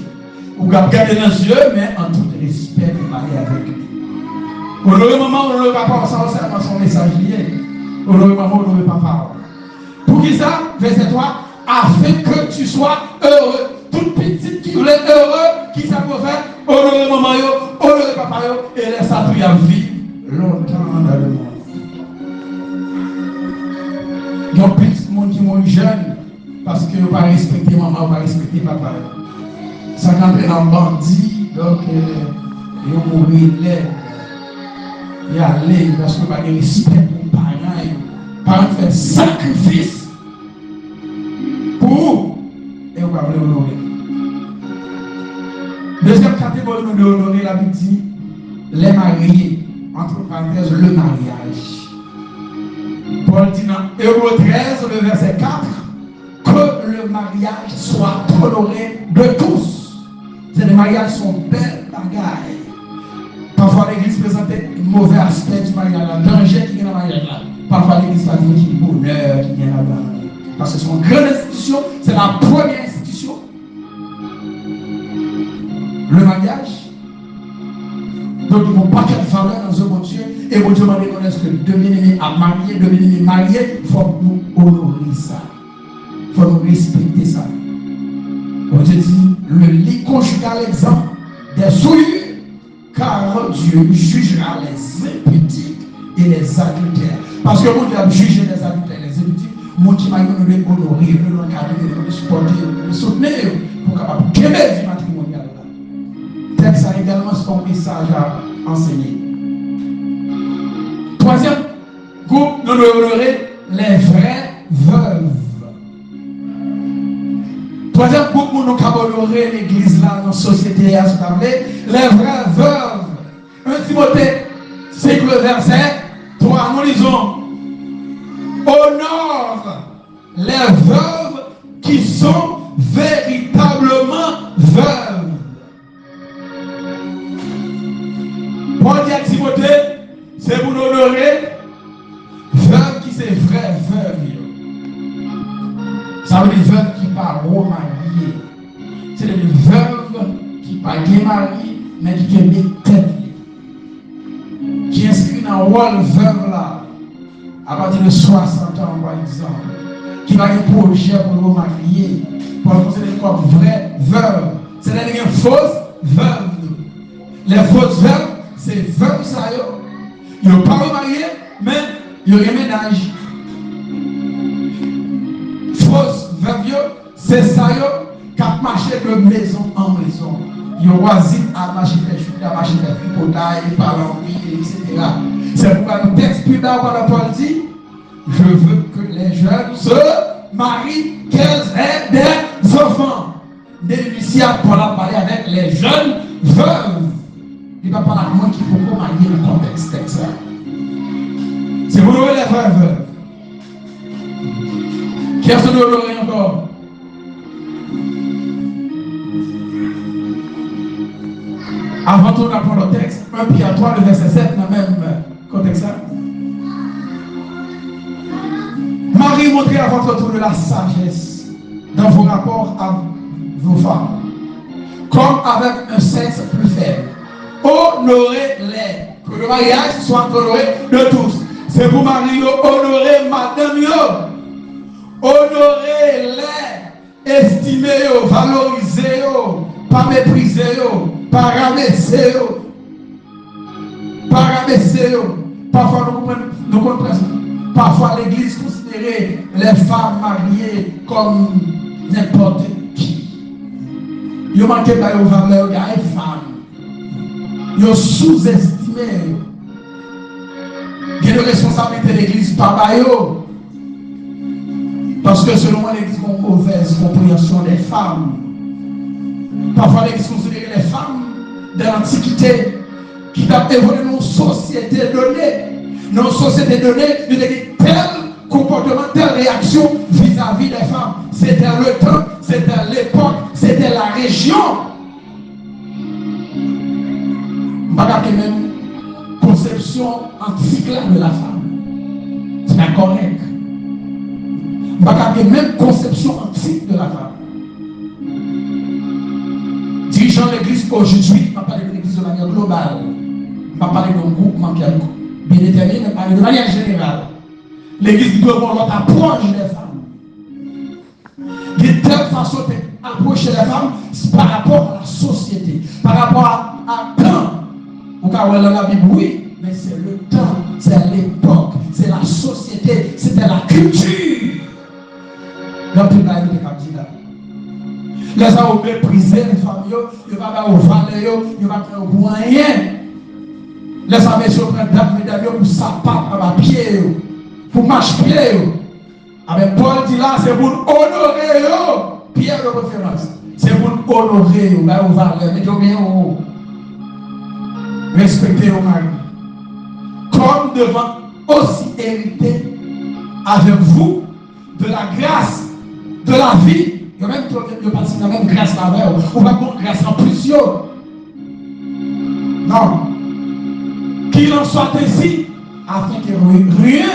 On va regarder dans les yeux, mais en tout respect pour parler avec lui. Honorer maman, honorer papa, ça c'est son message lié. Honorer maman, honorer papa. Pour qui ça? Verset 3, afin que tu sois heureux. Toute petite qui voulait heureux, qui ça peut faire? Honorer maman, honorer papa, et laisse ça tout y vivre longtemps dans le monde. Il y a plus de monde qui sont jeunes parce que vous ne pas respecter maman, vous ne pas respecter papa. Ça quand on est dans le bandit, donc ils vont mourir l'air. Et aller parce que vous n'avez pas de respect pour les parents. Les parents font sacrifice pour vous et vous ne pouvez pas honorer. Deuxième catégorie de honorer, la Bible dit les mariés, entre parenthèses, le mariage. Paul dit dans Hébreux 13, le verset 4, que le mariage soit honoré de tous. Les mariages sont belles bagailles. Parfois l'église présente un mauvais aspect du mariage, un danger qui est dans le mariage là. Parfois l'église va dire qu'il y a bonheur qui est là-bas. Parce que c'est une grande institution, c'est la première institution. Le mariage. Donc ils ne vont pas faire valeur dans un bon Dieu. Et mon Dieu m'a dit que deux bien-aimés à marier, deux bien-aimés mariés, il faut nous honorer ça. Il faut nous respecter ça. Bon Dieu dit, le lit conjugal exemple des souillures, car Dieu jugera les impudiques et les adultères. Parce que mon Dieu a jugé les adultères et les impudiques. Mon Dieu m'a dit de les honorer, de les encadrer, de les supporter, de les soutenir pour capable de gagner du matrimonial. Texte a également son message à enseigner. Troisième groupe, nous devons honorer les vraies veuves. Troisième groupe, nous devons honorer l'église là, dans la société à ce tablé, les vraies veuves. 1 Timothée, c'est le verset 3, nous lisons: honore les veuves qui sont véritablement veuves. Paul dit à Timothée, c'est pour honorer veuve qui c'est vrai veuve. Ça veut dire veuve qui pas remariée. C'est des veuves qui pas mariées, mais qui ont des têtes. Qui inscrit dans le rôle veuve là, à partir de 60 ans par exemple, qui va un projet pour le remarier, pour le considérer comme vraie veuve. C'est des fausses veuves. Les fausses veuves, c'est veuve ça yo. Ils n'ont pas remarié, mais ils ont un ménage. Fausse veuve, c'est ça yo, qui a marché de maison en maison. Ils ont choisi à marcher des chutes, à marcher des pipotailles, parler, etc. C'est pourquoi le texte plus tard, quand Paul dit, je veux que les jeunes se marient, qu'elles aient des enfants. Ici, Paul a parlé avec les jeunes veuves. Il va parler à moi qui faut marier le contexte texte. C'est pour nous les frères et sœurs. Qui est-ce que nous honorer encore? Avant tout, on apprend le texte, 1 Pierre 3, le verset 7, dans le même contexte. Marie, montrez à votre tour de la sagesse dans vos rapports à vos femmes, comme avec un sexe plus faible. Honorez-les. Que le mariage soit honoré de tous. C'est pour Marie, honorer madame, honorez-les, estimez-les, valorisez-les, pas mépriser-les, pas rabaisser-les. Pas rabaisser-les. Parfois, nous comprenons. Parfois, l'Église considère les femmes mariées comme n'importe qui. Ils manquent de valeur des femmes. Ils sous-estimé. Il y a une responsabilité de l'Église par baillot. Parce que selon moi, l'Église a une mauvaise compréhension des femmes. Parfois, l'Église considère les femmes de l'Antiquité qui ont évolué dans une société donnée. Dans une société donnée, il y a tel comportement, telle réaction vis-à-vis des femmes. C'était le temps, c'était l'époque, c'était la région. Pas la même conception antique de la femme. C'est pas correct. Pas la même conception antique de la femme. Dirigeant l'église aujourd'hui, on parle de l'église de manière globale. On parle d'un groupement qui est bien déterminé, mais parler de manière générale. L'église doit avoir notre approche des femmes. De telle façon d'approcher les femmes par rapport à la société, par rapport à temps. Ou quand on est dans la Bible, oui, mais c'est le temps, c'est l'époque, c'est la société, c'était la culture. Donc, il va y avoir des là. Les gens ont méprisé les femmes, ils vont avoir au valet, ils vont avoir au moyen. Les gens ont pris dame pour sapat à pied, pour marche-pied. Avec Paul dit là, c'est pour honorer, Pierre de référence. C'est pour honorer, au valet, mais bien au respectez vos maris. Comme devant aussi hériter avec vous de la grâce, de la vie. Il y a même la même grâce là-bas. Ou pas une grâce en plus. Non. Qu'il en soit ainsi, afin que rien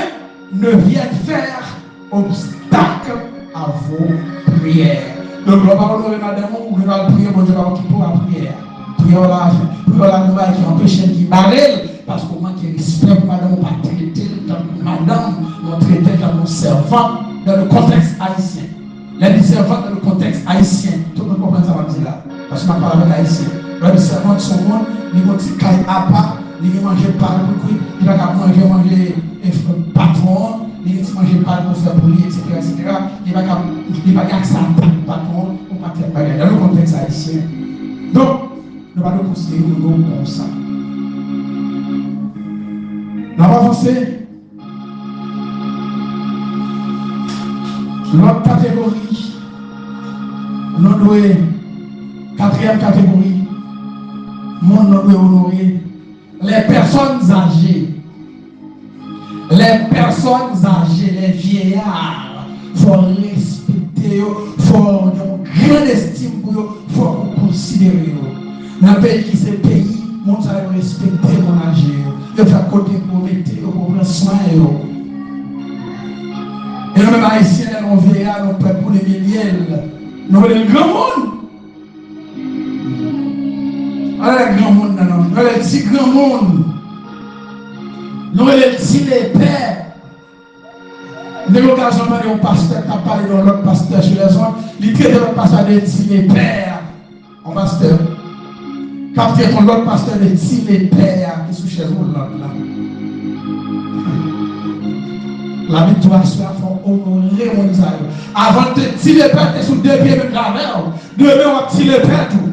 ne vienne faire obstacle à vos prières. Donc, on va honorer madame, ou on va prier, mon Dieu, pour la prière. Prions la nouvelle qui empêche qui barrel parce qu'on manque de respect pour madame, on va traiter madame, on traite comme nos servants dans le contexte haïtien. Les servantes dans le contexte haïtien, tout le monde comprend ça, va dire là. Parce que je parle avec haïtien. Les servantes sont bons, ils vont se cailler à part, ils vont manger par le coup, ils vont manger patron, ils vont manger par pour faire pour lui, etc. Ils vont pas accès à patron, on va faire bagarre dans le contexte haïtien. Donc, nous allons considérer nous comme ça. Nous allons avancer. L'autre catégorie, nous devons, quatrième catégorie, nous devons honorer les personnes âgées. Les personnes âgées, les vieillards, il faut respecter, il faut avoir une grande estime pour eux, il faut considérer. Dans le pays qui c'est pays, mon salaire respecter mon âge. Il faut côté pour mettre, pour prendre soin. Et nous même haïtiens, nous vieillards, nous prêts pour les milliers. Nous voulons le grand monde. Le grand monde, nous voulons le petit grand monde. Nous voulons le petit les pères. Nous avons l'occasion de parler au pasteur qui a parlé dans l'autre pasteur chez les autres. Il traite le pasteur de petit les pères. En pasteur. Capter ton l'autre pasteur de petit les pères qui sont chez nous là. La victoire soit pour honorer mon Israël. Avant de tirer les pères, tu es sous deux pieds de travers. Demain, on va tirer les pères tout.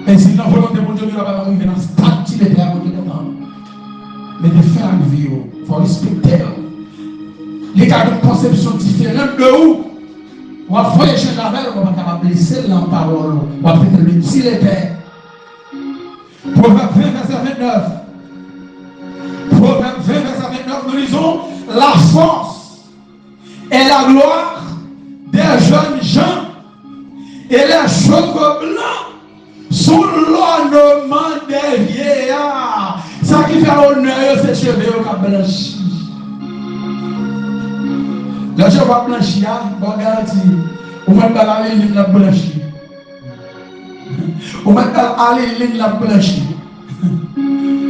Et si la volonté de mon Dieu, il va arriver dans ce stade, tirer les pères, mon Dieu, mais de faire une vie, il faut respecter. Les cas de conception différente de où on va voyager la on va pas blesser la parole. On va peut-être le tirer les pères. Proverbe 20, verset 29. Proverbe lisons, la force et la gloire des jeunes gens et les cheveux blancs sous l'ornement des vieillards. Ça qui fait honneur, c'est cheveux qui blanchis. Les cheveux blanchis, bon garantie, au moins dans la ligne la blanchie. Au moins dans la ligne la blanchie.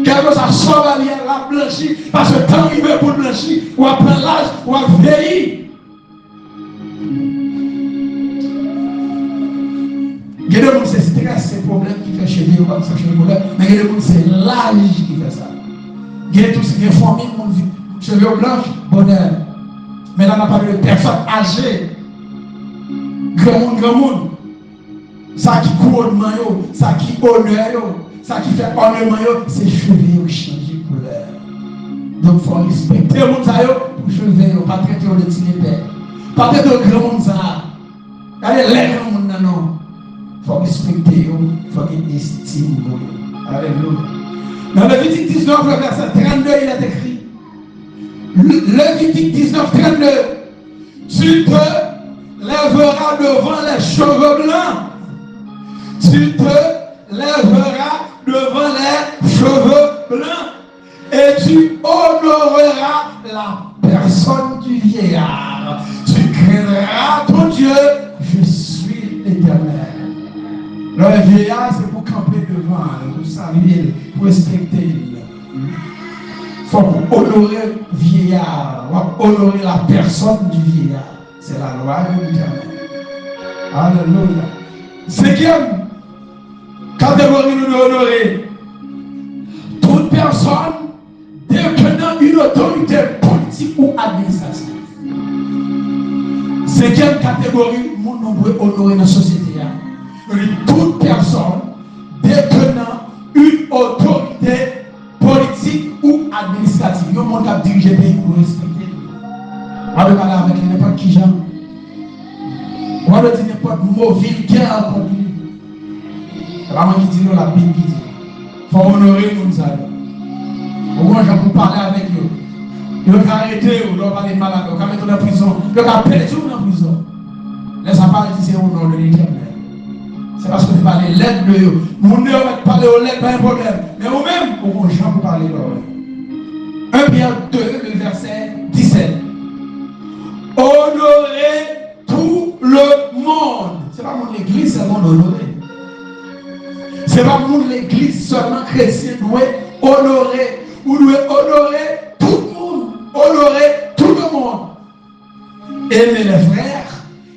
Quelque chose sort la blanchie, parce que tant qu'il veut pour blanchir, ou à prendre l'âge, ou à vieillir. Il y a des gens c'est stress, c'est problème qui fait cheveux, ou pas ça cheveux problème, mais il y a des gens c'est l'âge qui fait ça. Il y a tout ce qui est formé, cheveux blancs, bonheur. Mais là on a parlé de personnes âgées, grand monde, ça qui couronnement, ça qui honneur, ça qui fait ornement, c'est cheveux qui changent de couleur. Donc il faut respecter le monde pour cheveux, pas traiter de petit père, pas traiter de grand monde. Regardez les grands monde non. Il faut respecter, il faut estimer. Alléluia. Dans Lévitique 19, le verset 32, il est écrit. Lévitique 19, 32. Tu te lèveras devant les cheveux blancs. Tu te lèveras devant les cheveux blancs. Et tu honoreras la personne du vieillard. Tu craindras ton Dieu. Je suis l'Éternel. Le vieillard, c'est pour camper devant, pour saluer, pour respecter. Il faut honorer le vieillard, honorer la personne du vieillard. C'est la loi de l'Éternel. Alléluia. Cinquième catégorie de honorer. Toute personne détenant une autorité politique ou administrative. Cinquième catégorie, nous devons honorer la société. Toute personne détenant une autorité politique ou administrative. Nous devons diriger le pays pour respecter. On va parler avec n'importe qui, Jean. On va dire n'importe mauvais guerre contre lui. C'est pas moi qui dis, la Bible qui dit. Il faut honorer nous allons. Au moins, je peux parler avec eux. Ils vont arrêter, ils vont parler malade, ils vont mettre en prison, ils vont appeler tout le monde en prison. Laisse-moi parler ici, c'est au nom de l'Éternel. C'est parce que vous parlez l'aide de eux. Mon Dieu va parler aux lettres, pas un problème. Mais vous-même, au moins, Jean pour parler de eux. 1 Pierre 2, le verset 17. Honorez tout le monde. Ce n'est pas mon église, c'est mon honoré. Ce n'est pas mon église seulement chrétien doit honorer. Vous devez honorer tout le monde. Honorer tout le monde. Aimez les frères,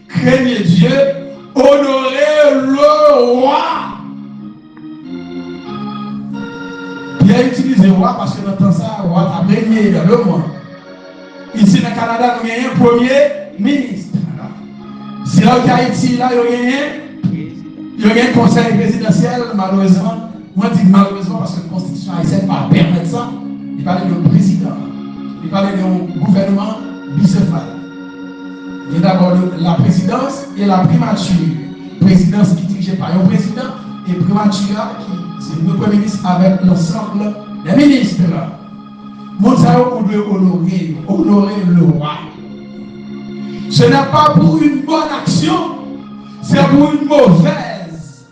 craignez Dieu, honorez le roi. Pierre utilise le roi parce que dans le temps ça, le roi a régné dans le monde. Ici dans le Canada, nous avons un premier ministre. Si là au Haïti, là, il y a un conseil présidentiel, malheureusement. Moi, je dis malheureusement parce que la constitution haïtienne ne va pas permettre ça. Il parlait de président. Il parlait de gouvernement bicéphale. Il y a d'abord la présidence et la primature. Présidence qui est dirigée par un président et primature qui c'est le premier ministre avec l'ensemble des ministres. Nous devons honorer le roi. Ce n'est pas pour une bonne action, c'est pour une mauvaise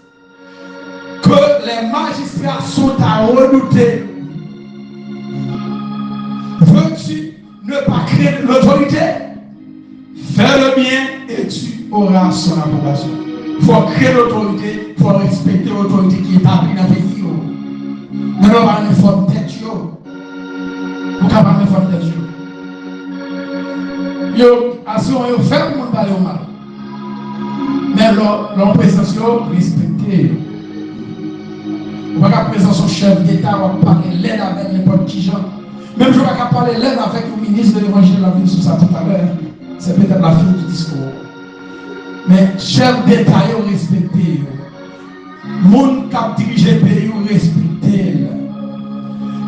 que les magistrats sont à redouter. Veux-tu ne pas créer l'autorité? Fais le bien et tu auras son approbation. Il faut créer l'autorité, il faut respecter l'autorité qui est établie dans le pays. Nous n'avons pas une forme tête. Vous n'avez pas une forme tête. Yo, assurez vous faites pour parler au mal. Mais leur présence, respectez. Vous ne pouvez pas présenter son chef d'État, vous parler l'aide avec n'importe qui gens. Même je ne vais pas parler l'aide avec le ministre de l'Évangile, la vie sur ça tout à l'heure. C'est peut-être la fin du discours. Mais chef d'État, respectez. Monde qui dirige le pays, respectez.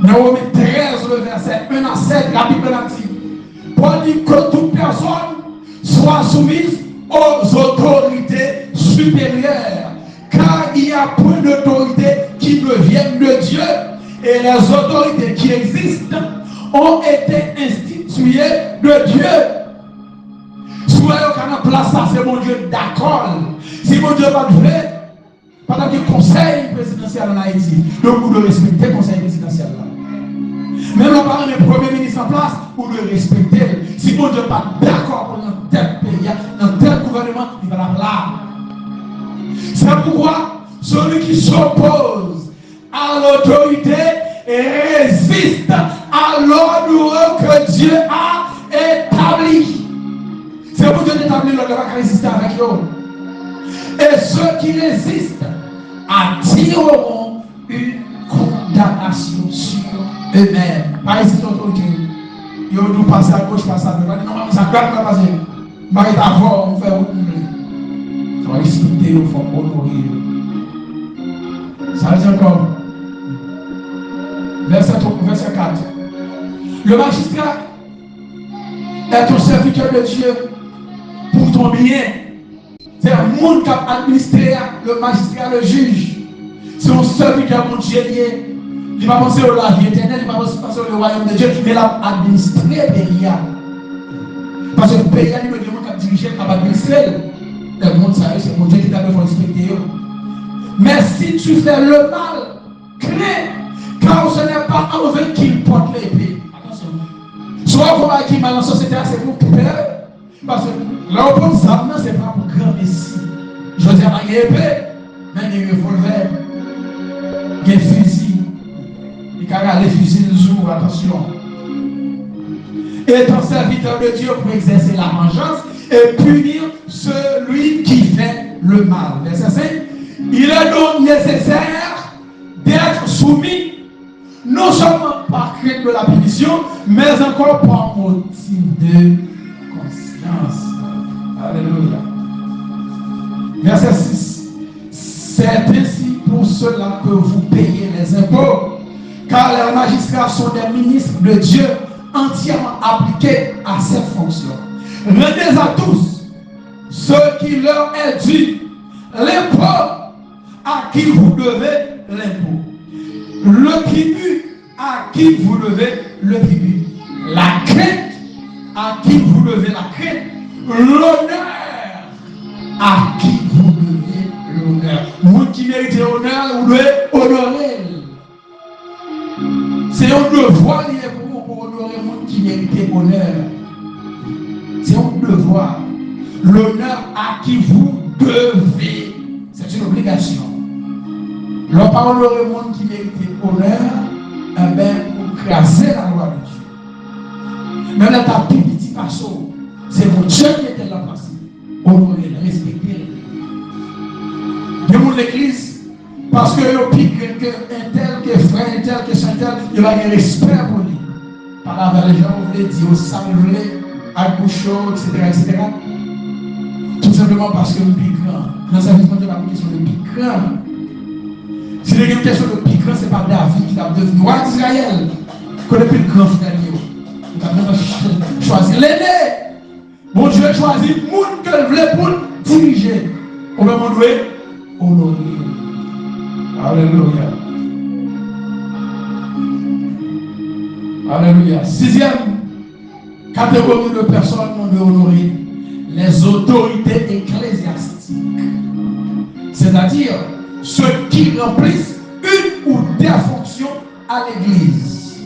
Nous 13, le verset 1 à 7, la Bible dit. Pour dire que toute personne soit soumise aux autorités supérieures. Car il y a peu d'autorités qui ne viennent de Dieu. Et les autorités qui existent ont été instituées souillé de Dieu. Si vous avez aucun place, ça c'est mon Dieu d'accord. Si mon Dieu va jouer, pendant que le conseil présidentiel en Haïti, donc vous devez respecter le conseil présidentiel là. Même le parent du premier ministre en place, vous devez respecter. Si mon Dieu n'est pas d'accord pour un tel pays, un tel gouvernement, il va la là. C'est pourquoi celui qui s'oppose à l'autorité résiste à l'ordre que Dieu a établi. C'est pour Dieu d'établir l'ordre, il va résister avec eux. Et ceux qui résistent attireront une condamnation sur eux-mêmes. Par ici, l'autorité. Ils vont passer à gauche, passer à droite. Non, ça garde pas passer. Marie d'abord, on fait autre chose. Ça va respecter, il faut honorer. Ça veut dire encore. Verset 4. Le magistrat est un serviteur de Dieu pour ton bien. C'est un monde qui a administré le magistrat, le juge. C'est un serviteur de Dieu. Il va penser au la vie éternelle, il va penser au royaume de Dieu, mais il a administré le pays. Parce que le pays, il y a des gens qui ont dirigé, qui ont administré. Le monde, c'est mon Dieu qui t'a fait respecter. Mais si tu fais le mal, crains, car ce n'est pas envers qui porte l'épée. Attention. Soit vous voyez qui mal dans la société, c'est pour peur. Parce que là, on peut ça, c'est pas pour grand messie. Je veux dire, il y a épée, mais il y a revolver, il y a fusil. Il y a les fusils de jour, attention. Étant serviteur de Dieu pour exercer la vengeance et punir celui qui fait le mal. Verset 5. Il est donc nécessaire d'être soumis, non seulement par crainte de la punition, mais encore par motif de conscience. Alléluia. Verset 6. C'est ainsi pour cela que vous payez les impôts, car les magistrats sont des ministres de Dieu entièrement appliqués à cette fonction. Rendez à tous ce qui leur est dû, l'impôt à qui vous devez l'impôt, le tribut à qui vous devez le tribut, la crainte à qui vous devez la crainte, l'honneur à qui vous devez l'honneur. Vous qui méritez l'honneur, vous devez honorer. C'est un devoir pour honorer le monde qui mérite l'honneur. C'est un devoir. L'honneur à qui vous devez. C'est une obligation. L'on pas honorer le monde qui mérite l'honneur, eh bien, pour craser la loi de Dieu. Même là, ta petit passeau, c'est votre Dieu qui était là passé. Honorer, respecter. Nous, l'église, parce que le pique que un tel, que frère, un tel, que saint tel, il va avoir respect pour lui. Par là, les gens voulaient dire, ça me voulait, à bouchon, etc. Tout simplement parce que le piquant, dans sa vie, on va question de piquant. Si il y a une question de piquant, ce n'est pas David qui a devenu roi d'Israël. Que le piquant, frère, il a même choisi l'aîné. Mon Dieu a choisi le monde que voulait pour diriger. Au même moment, honorer. Alléluia. Alléluia. Sixième catégorie de personnes qu'on doit honorer, les autorités ecclésiastiques. C'est-à-dire ceux qui remplissent une ou des fonctions à l'église.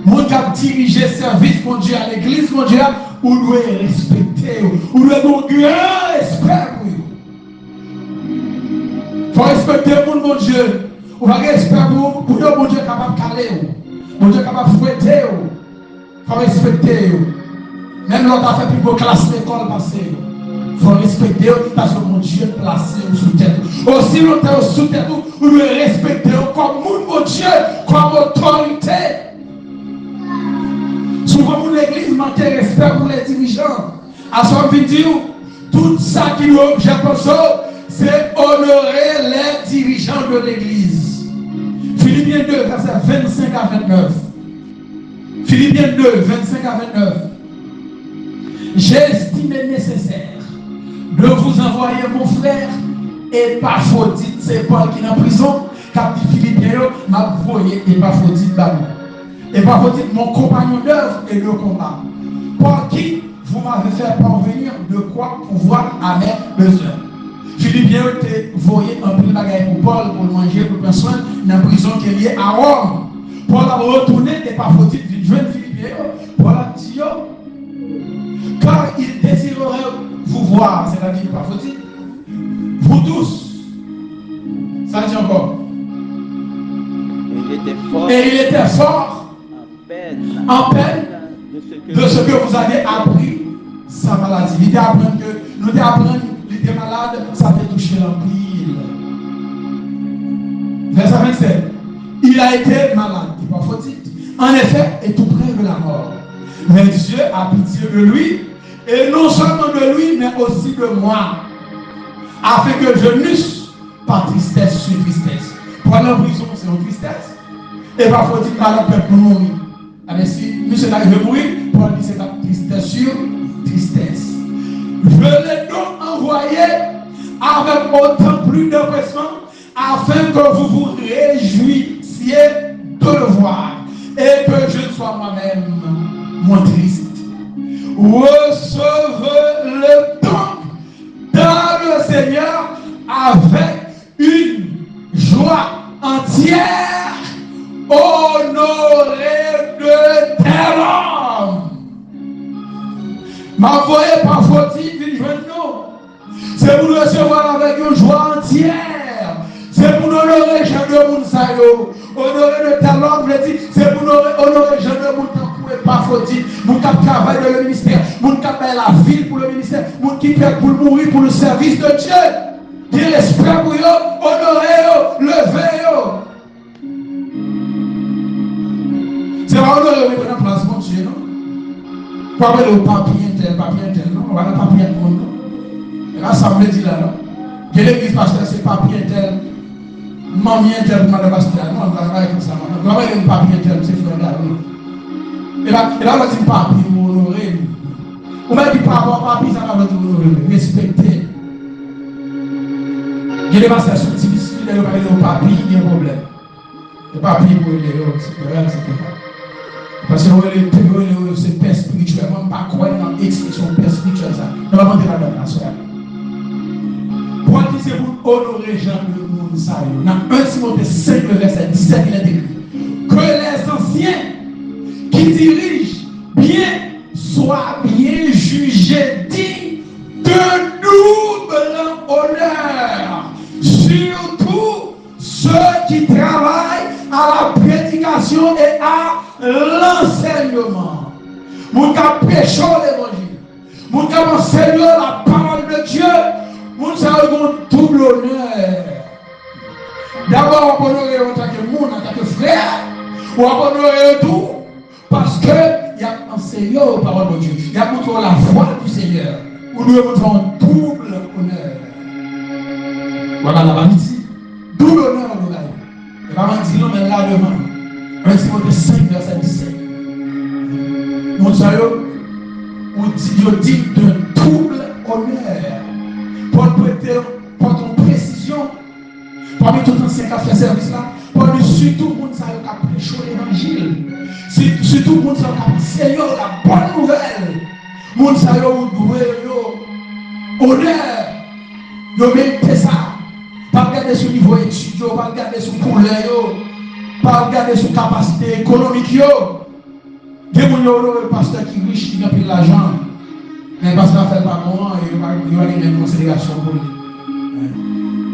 Mon cap diriger service mon Dieu à l'église, mon Dieu, vous devez respecter, vous devez avoir un grand respect pour vous. Il faut respecter mon Dieu. Vous avez respect pour vous, mon Dieu est capable de caler, mon Dieu est capable de fouetter. Il faut respecter. Même l'autre a fait plus beau classe l'école passée. Il faut respecter parce que mon Dieu est placé sous tête. Aussi longtemps sous tête, vous devez respecter comme mon Dieu, comme autorité. Souvent, pour l'église, manque de respect pour les dirigeants. À son vidéo, tout ça qui est objet pour ça, c'est honorer les dirigeants de l'église. Philippiens 2, verset 25 à 29. Philippiens 2, 25 à 29. J'ai estimé nécessaire de vous envoyer mon frère Épaphrodite, c'est Paul qui est en prison, car Philippiens m'a envoyé Épaphrodite là. Épaphrodite, mon compagnon d'œuvre et de combat. par qui vous m'avez fait parvenir de quoi pouvoir à mes besoins. Philippiens était voyé un peu de bagaille pour Paul, pour manger, pour prendre soin, dans la prison qui est liée à Rome. Paul a retourné et pas faut-il jeune Philippiens. Paul a dit, car il désirerait vous voir, c'est-à-dire pas faut-il, vous tous. Ça dit encore. Et il était fort en peine de ce que vous avez appris sa maladie. Il était apprendre que nous devons apprendre, il était malade, ça fait toucher l'empire. Verset 27. Il a été malade, il pas faut-il. En effet, est tout près de la mort. Mais Dieu a pitié de lui, et non seulement de lui, mais aussi de moi, afin que je n'eusse pas tristesse sur tristesse. Pour aller en prison, c'est une tristesse. Et parfois, il dit malade peut pour mourir. Mais si monsieur arrive à mourir, Paul dit c'est la tristesse sur tristesse. Je l'ai donc envoyé avec autant plus d'empressement afin que vous vous réjouissiez de le voir et que je ne sois moi-même moins triste. Recevez-le donc dans le Seigneur avec une joie entière, honoré de tel homme. Ma voix est pas fautive, il joue nous. C'est pour nous recevoir avec une joie entière. C'est pour nous honorer Jean de Mounsayo. Honorer de tel homme, c'est pour nous honorer Jean de Mounsayo. Pas fautif, mon qui travaille dans le ministère, mon qui fait la ville pour le ministère, mon qui fait pour mourir pour le service de Dieu. Qui respect pour eux, honorer eux, lever eux. C'est pas honorer eux, prendre place pour Dieu, non? Pas le papier tel, non? On va le papier tel, non? Et là, ça me dit là, non? Que l'église pasteur, c'est papier tel, mamie tel, madame pasteur, non? On va travailler comme ça, non? On va le papier tel, c'est frère là, oui. Et là, on va dire papi pour honorer. On va dire pas avoir papi, ça va dire honorer. Respecter. Il y a des masters subtilités, il y a des papi, il y a un problème. Les papi pour les c'est vrai, c'est pas. Parce que c'est père spirituel, on ne peut pas croire dans l'expression père spirituel. On va monter là-dedans, la soirée. Pour dire c'est pour honorer Jean de Mounsayo. Dans 1 Timothée 5, verset 17, il est écrit que les anciens qui dirige bien, soit bien jugé, dignes de double honneur. Surtout ceux qui travaillent à la prédication et à l'enseignement. Mon cas prêchant l'évangile, mon cas enseignant la parole de Dieu, mon ça a un double honneur. D'abord, on peut honorer en tant que monde, en tant que frère, ou on peut honorer tout. Parce qu'il y a enseigné aux paroles de Dieu. Il y a montré la voix du Seigneur. Où nous montrons un double honneur. Voilà la vanité. Double honneur à nous. Et pas dit non, mais là devant. 1 Timothée 5, verset 17. Mon salut, on dit de double honneur. Pour prêter, pour ton précision, parmi tout ancien qui a fait service là, pour surtout le monde qui a prêché l'évangile. Surtout le monde qui a enseigné la bonne nouvelle. Le monde qui a honneur. Vous mettez ça. Pas regarder sur le niveau étudiant, pas regarder sur le couleur, pas regarder sur la capacité économique. Il y a des pasteur qui est riche, qui a pris l'argent. Mais le pasteur ne fait pas comment, il va avoir une considération pour lui.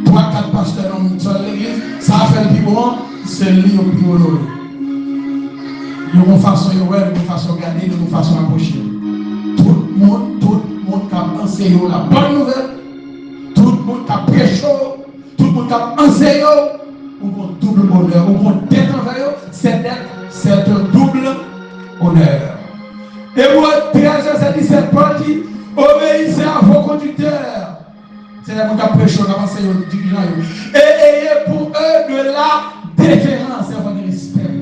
3-4 pasteurs dans l'église, ça a fait le plus bon, c'est lui au plus honoré. Il y a une façon de voir, une façon de garder, une façon d'approcher. Tout le monde qui a enseigné la bonne nouvelle, tout le monde qui a prêché, tout le monde qui a enseigné, ou un double honneur, ou un tête envers eux, c'est un double honneur. Et moi, 13h17, Paul dit, obéissez à vos conducteurs. C'est la monde qui a prêché, qui a enseigné aux dirigeants. Et ayez pour eux de la déférence et de respect.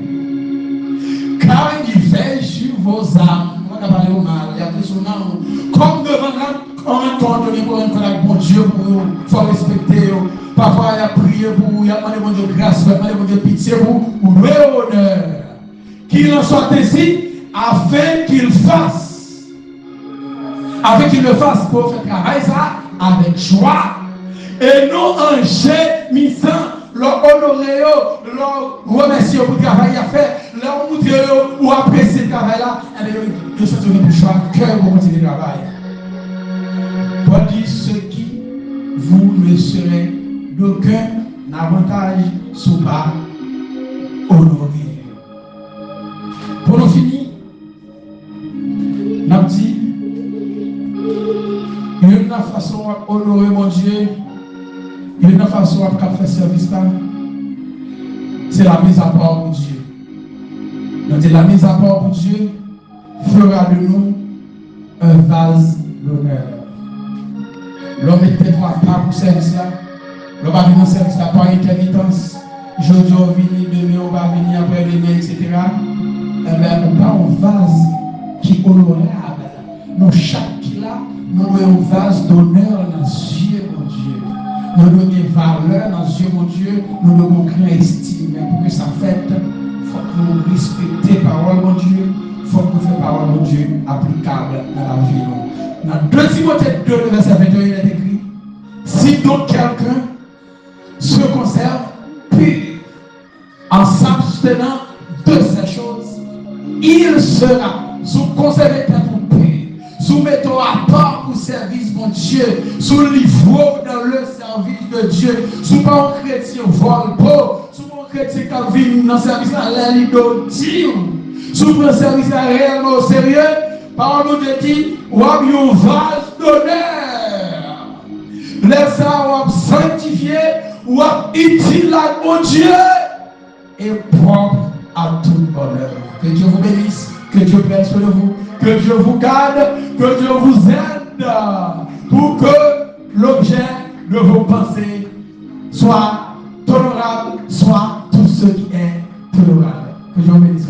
Car il veille sur vos âmes. On a parlé au mal, il y a pris son âme. Comme devant l'âme, on a entendu pour un bon Dieu pour vous, il faut respecter. Parfois, il a prié pour vous, il a demandé mon Dieu grâce, il a demandé mon Dieu pitié pour vous, le honneur. Qu'il en soit ainsi, afin qu'il fasse Avec qu'il le fasse pour faire travail ça avec joie. Et non en gémissant, leur honorer, leur remercier pour le travail à faire, leur montrer ou apprécier le travail là, et bien, ils se trouvent plus choix, cœur pour continuer le travail. Pour dire ce qui vous ne serez d'aucun avantage sous pas honoré. Pour nous finir, nous dit, il y a une façon d'honorer mon Dieu, il y a une façon de faire service là, c'est la mise à part pour Dieu. Nous dit, la mise à part pour Dieu fera de nous un vase d'honneur. L'homme était pas pour service là. L'homme va venir au service là par intermittence. Aujourd'hui, on vient, demain, on va venir après demain, etc. Eh bien, on a un vase qui est honorable. Nous, chaque là, nous avons un vase d'honneur dans Dieu, mon Dieu. Nous avons une valeur dans Dieu, mon Dieu. Nous devons créer estime. Pour que ça fasse, il faut que nous respections la parole, mon Dieu. Il faut que nous fassions la parole, mon Dieu, applicable dans la vie. Dans 2 Timothée 2, verset 21, il est écrit: si donc quelqu'un se conserve pur en s'abstenant de ces choses, il sera sous conservé pour pur, soumettons à part pour service mon Dieu, sous livre dans le service de Dieu, sous pas un chrétien vol pas, sous un chrétien qui vit dans le service à la libre, sous un service à réellement au sérieux. Parole de Dieu dit, ou a un vase d'honneur. Laisse ça, ou a sanctifié, ou a utile à mon Dieu et propre à tout bonheur. Que Dieu vous bénisse, que Dieu prenne sur vous, que Dieu vous garde, que Dieu vous aide pour que l'objet de vos pensées soit tolérable, soit tout ce qui est tolérable. Que Dieu vous bénisse.